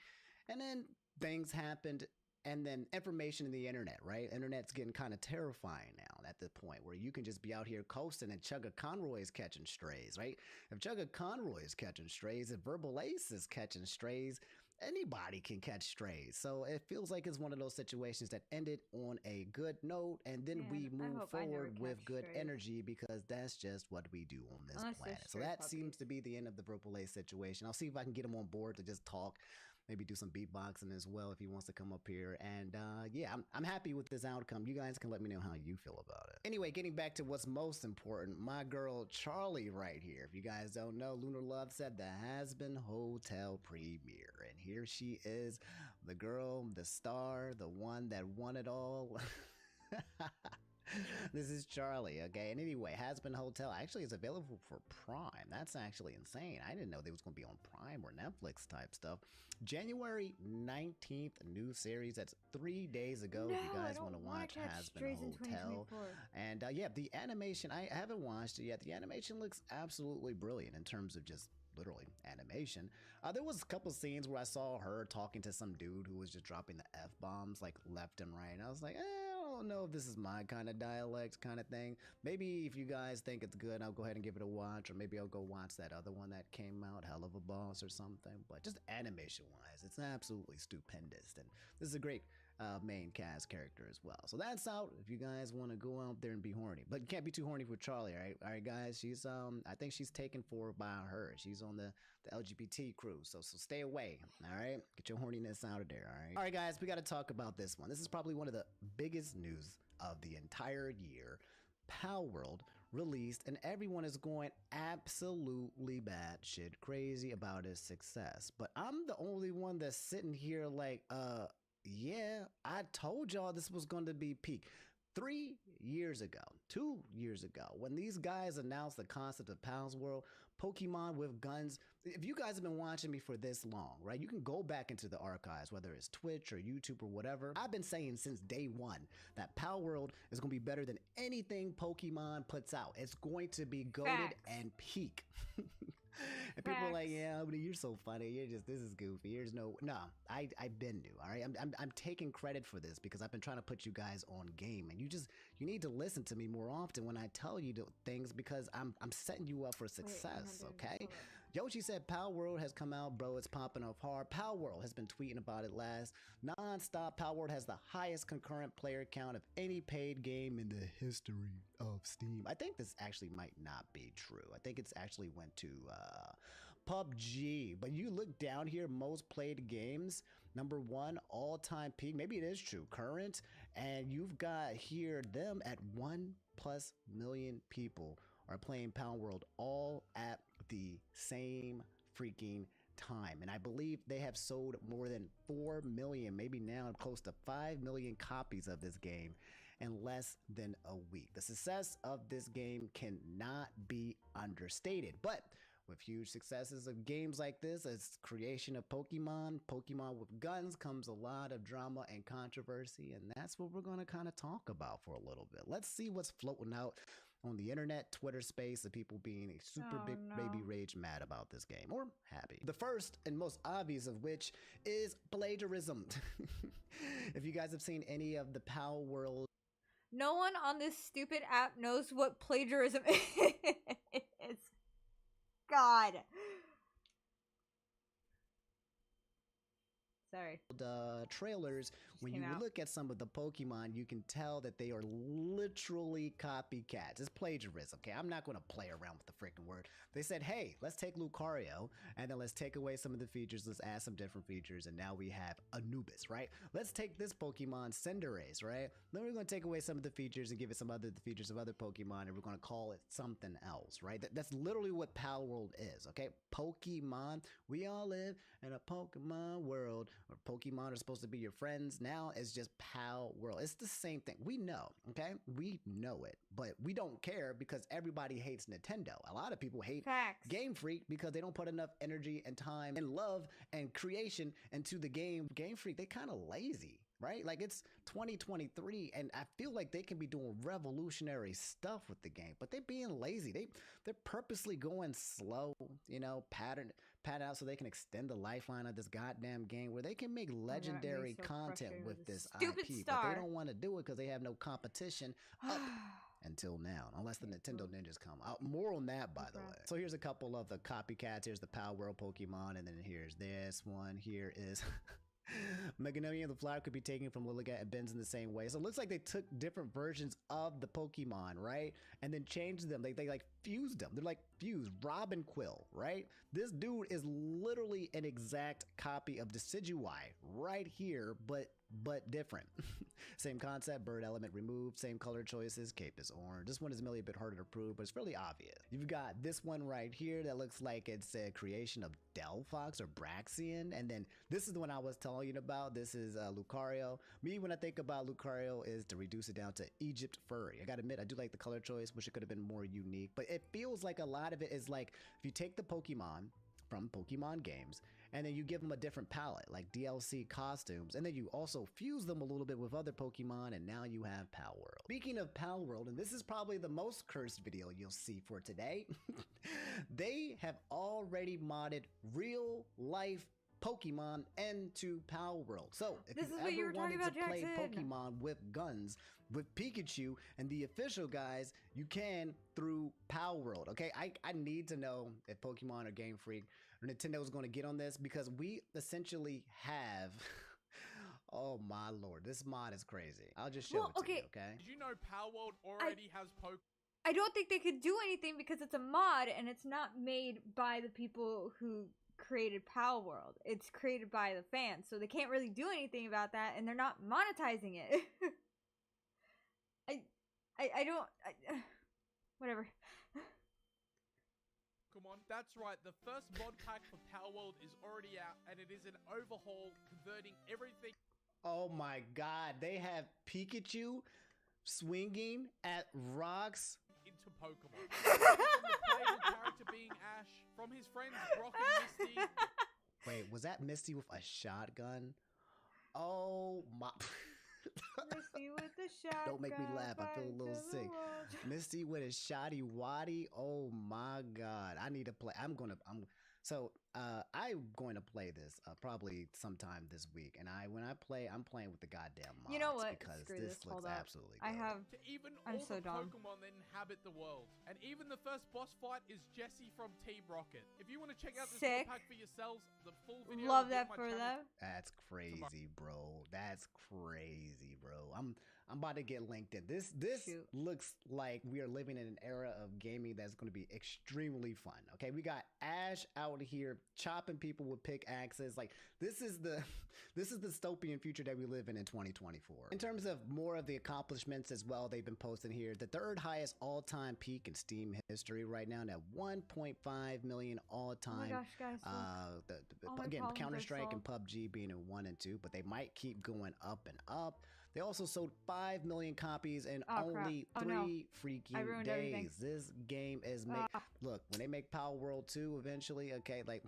And then things happened, and then information in the internet, right? Internet's getting kind of terrifying now at the point where you can just be out here coasting and Chugga Conroy is catching strays, right? If Chugga Conroy is catching strays, if Verbal Ace is catching strays, anybody can catch strays. So it feels like it's one of those situations that ended on a good note, and then we move forward with good energy, because that's just what we do on this planet. So that seems to be the end of the Verbal Ace situation. I'll see if I can get him on board to just talk, maybe do some beatboxing as well if he wants to come up here. And yeah, I'm happy with this outcome. You guys can let me know how you feel about it. Anyway, getting back to what's most important, my girl Charlie right here. If you guys don't know, Lunar Love said the Has-Been Hotel premiere, and here she is, the girl, the star, the one that won it all. This is Charlie, okay? And anyway, Hazbin Hotel actually is available for Prime. That's actually insane. I didn't know they was going to be on Prime or Netflix type stuff. January 19th, new series. That's 3 days ago. No, if you guys I want to don't watch wanna catch Hazbin Strays in Hotel. 2024. And yeah, the animation, I haven't watched it yet. The animation looks absolutely brilliant in terms of just literally animation. There was a couple scenes where I saw her talking to some dude who was just dropping the F-bombs like left and right. And I was like, I don't know if this is my kind of dialect kind of thing. Maybe if you guys think it's good, I'll go ahead and give it a watch, or maybe I'll go watch that other one that came out, Hell of a Boss or something. But just animation wise, it's absolutely stupendous. And this is a great main cast character as well. So that's out if you guys want to go out there and be horny. But you can't be too horny for Charlie, all right? All right, guys. She's I think she's taken for by her. She's on the LGBT crew. So stay away, all right? Get your horniness out of there, all right? All right, guys, we got to talk about this one. This is probably one of the biggest news of the entire year. Palworld released, and everyone is going absolutely batshit crazy about its success. But I'm the only one that's sitting here like, yeah, I told y'all this was going to be peak. 2 years ago, when these guys announced the concept of Palworld, Pokemon with guns. If you guys have been watching me for this long, right, you can go back into the archives, whether it's Twitch or YouTube or whatever. I've been saying since day one that Palworld is going to be better than anything Pokemon puts out. It's going to be goated and peak. And people are like, yeah, but you're so funny. You're just, this is goofy. There's no, I've been new. All right. I'm taking credit for this because I've been trying to put you guys on game, and you need to listen to me more often when I tell you things, because I'm setting you up for success. Okay. Yoshi said Palworld has come out, bro. It's popping off hard. Palworld has been tweeting about it non-stop. Palworld has the highest concurrent player count of any paid game in the history of Steam. I think this actually might not be true. I think it's actually went to PUBG. But you look down here, most played games, #1 all-time peak. Maybe it is true, current, and you've got here them at 1+ million people are playing Palworld all at the same freaking time. And I believe they have sold more than 4 million, maybe now close to 5 million copies of this game in less than a week. The success of this game cannot be understated. But with huge successes of games like this, as creation of Pokemon with guns, comes a lot of drama and controversy, and that's what we're going to kind of talk about for a little bit. Let's see what's floating out on the internet, Twitter space, of people being super baby rage mad about this game, or happy. The first and most obvious of which is plagiarism. If you guys have seen any of the Palworld, no one on this stupid app knows what plagiarism is. God. Sorry. Trailers, when you look at some of the Pokemon, you can tell that they are literally copycats. It's plagiarism, okay? I'm not going to play around with the freaking word. They said, hey, let's take Lucario, and then let's take away some of the features, let's add some different features, and now we have Anubis, right? Let's take this Pokemon, Cinderace, right? Then we're going to take away some of the features and give it some other features of other Pokemon, and we're going to call it something else, right? That's literally what Palworld is, okay? Pokemon, we all live in a Pokemon world, or Pokemon are supposed to be your friends. Now it's just Palworld. It's the same thing. We know, okay? We know it, but we don't care because everybody hates Nintendo. A lot of people hate Game Freak because they don't put enough energy and time and love and creation into the game. Game Freak, they kind of lazy, right? Like, it's 2023 and I feel like they can be doing revolutionary stuff with the game, but they're being lazy. They're purposely going slow, you know, pattern out so they can extend the lifeline of this goddamn game where they can make legendary content with this IP, but they don't want to do it because they have no competition up until now, unless the Nintendo Ninjas come out. More on that, by the way. So here's a couple of the copycats. Here's the Palworld Pokemon, and then here's this one. Here is Meganium the flower could be taken from Lilligant and bends in the same way. So it looks like they took different versions of the Pokemon, right? And then changed them. They like fused them. They're like fused. Robin Quill, right? This dude is literally an exact copy of Decidueye right here, but but different. Same concept, bird element removed, same color choices, cape is orange. This one is really a bit harder to prove, but it's really obvious. You've got this one right here that looks like it's a creation of Delphox or Braxian, and then this is the one I was telling you about. This is Lucario. Me, when I think about Lucario, is to reduce it down to Egypt Furry. I gotta admit, I do like the color choice, wish it could have been more unique, but it feels like a lot of it is like, if you take the Pokemon from Pokemon games, and then you give them a different palette, like DLC costumes, and then you also fuse them a little bit with other Pokemon, and now you have Palworld. Speaking of Palworld, and this is probably the most cursed video you'll see for today, they have already modded real life Pokemon into Palworld. So if This you is what you ever were talking wanted to about, play Jackson. Pokemon with guns, with Pikachu and the official guys, you can through Palworld. Okay, I need to know if Pokemon or Game Freak or Nintendo is going to get on this, because we essentially have oh my lord, this mod is crazy. I'll just show it to you, okay? Did you know Palworld already has Pokemon? I don't think they could do anything because it's a mod and it's not made by the people who created Palworld. It's created by the fans, so they can't really do anything about that, and they're not monetizing it. Whatever. Come on, that's right. The first mod pack for Palworld is already out, and it is an overhaul, converting everything. Oh my god, they have Pikachu swinging at rocks Into Pokemon. From the playable character being Ash, from his friends Brock and Misty. Wait, was that Misty with a shotgun? Oh my. Misty with the shotgun. Don't make me laugh. I feel a little sick. Misty with a shotty waddy. Oh my god. I need to play. I'm going to play this probably sometime this week. And when I play, I'm playing with the goddamn mods. You know what? Because Screw this this. looks Hold up. absolutely I good. have. I'm so the dumb. Pokemon that inhabit the world. And even the first boss fight is Jessie from Team Rocket. If you want to check out this Sick. mod pack for yourselves, the full video Love will be on that my for channel. them. That's crazy, bro. That's crazy, bro. I'm about to get linked in. This Shoot. looks like we are living in an era of gaming that's going to be extremely fun. Okay, we got Ash out here chopping people with pickaxes. Like this is the dystopian future that we live in 2024. In terms of more of the accomplishments as well, they've been posting here the third highest all-time peak in Steam history right now at 1.5 million all-time. Oh my gosh, guys. All my Again, problems are Counter-Strike and solved. PUBG being in 1 and 2, but they might keep going up and up. They also sold 5 million copies in only crap. Oh, 3 no. I freaking ruined days. everything. This game is made. Look, when they make Palworld 2 eventually, okay, like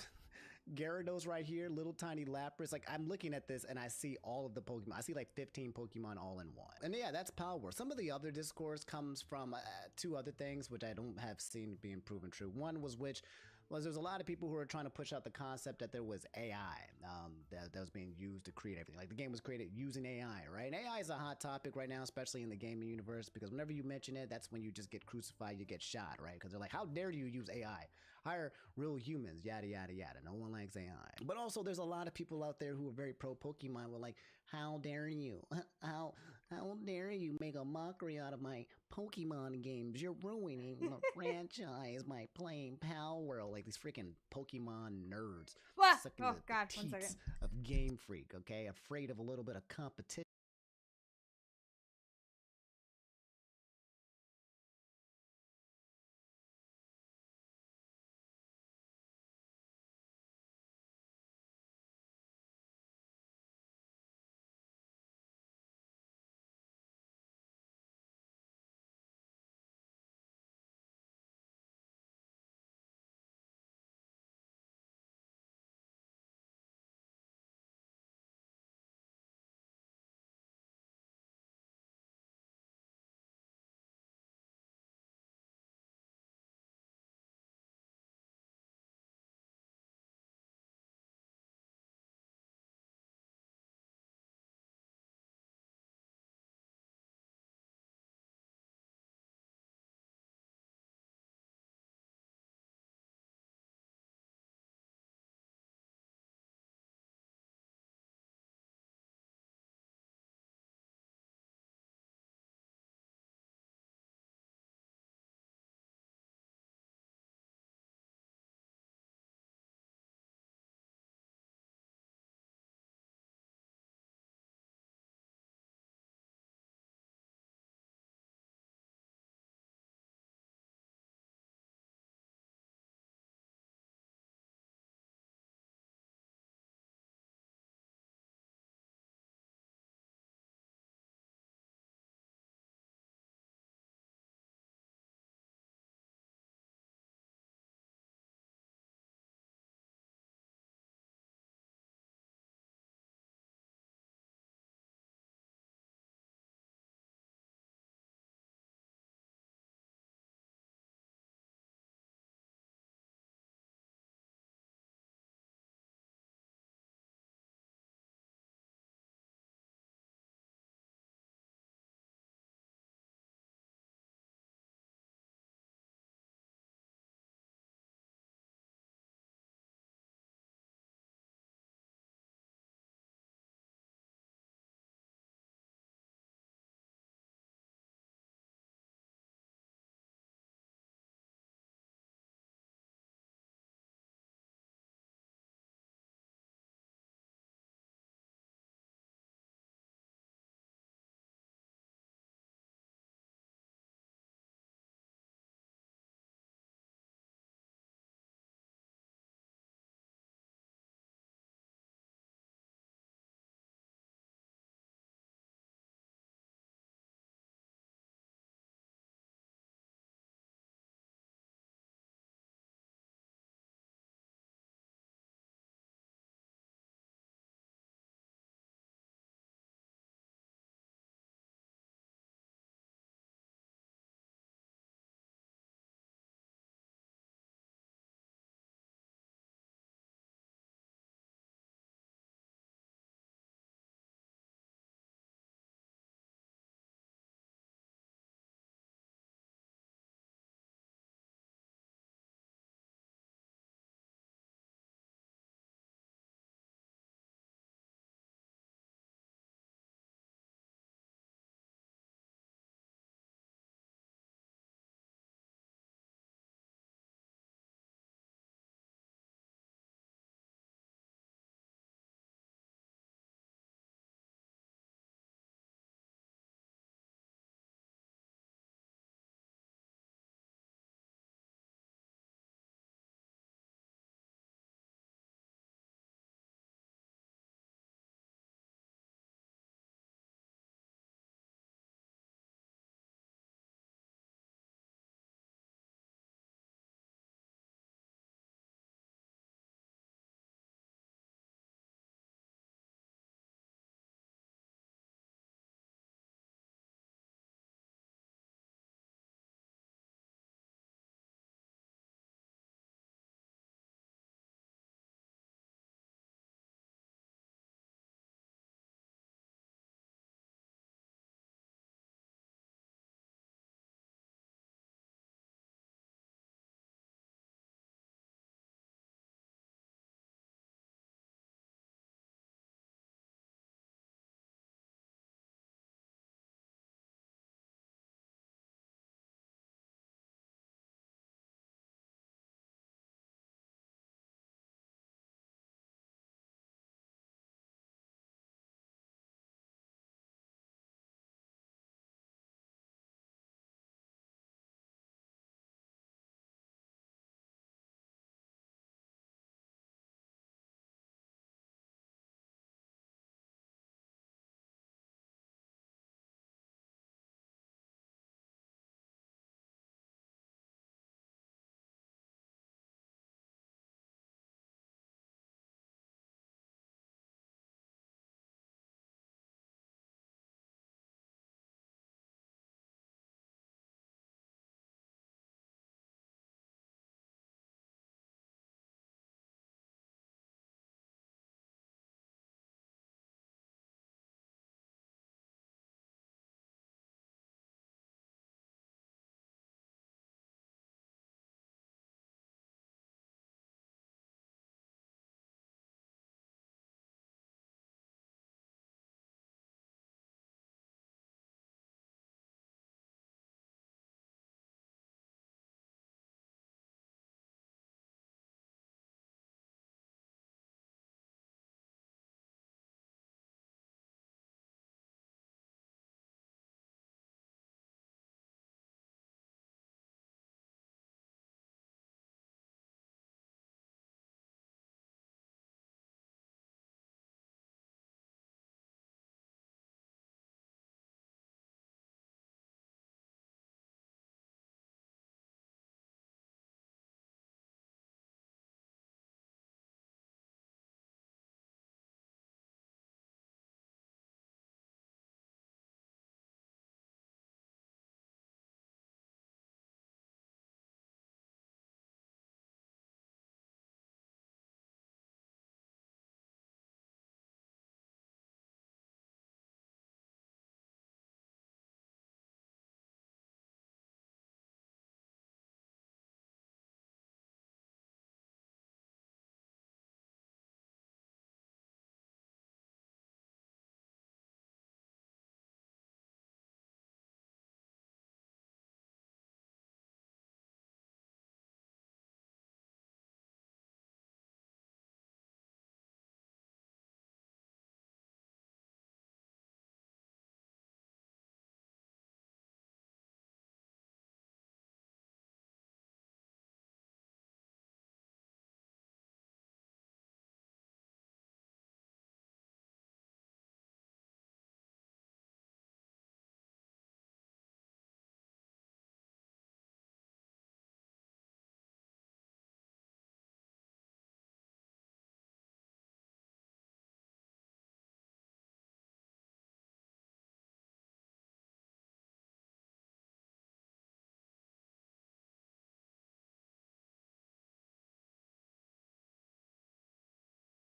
Gyarados right here, little tiny Lapras. Like I'm looking at this and I see all of the Pokemon. I see like 15 Pokemon all in one. And yeah, that's Palworld. Some of the other discourse comes from 2 other things which I don't have seen being proven true. One was there's a lot of people who are trying to push out the concept that there was AI that was being used to create everything. Like the game was created using AI, right? And AI is a hot topic right now, especially in the gaming universe, because whenever you mention it, that's when you just get crucified, you get shot, right? Because they're like, how dare you use AI? Hire real humans, yada, yada, yada. No one likes AI. But also there's a lot of people out there who are very pro Pokemon were like, how dare you? How dare you make a mockery out of my Pokemon games? You're ruining the franchise by playing Palworld. Like these freaking Pokemon nerds. What? Sucking Oh the god, one teats second. of Game Freak, okay? Afraid of a little bit of competition.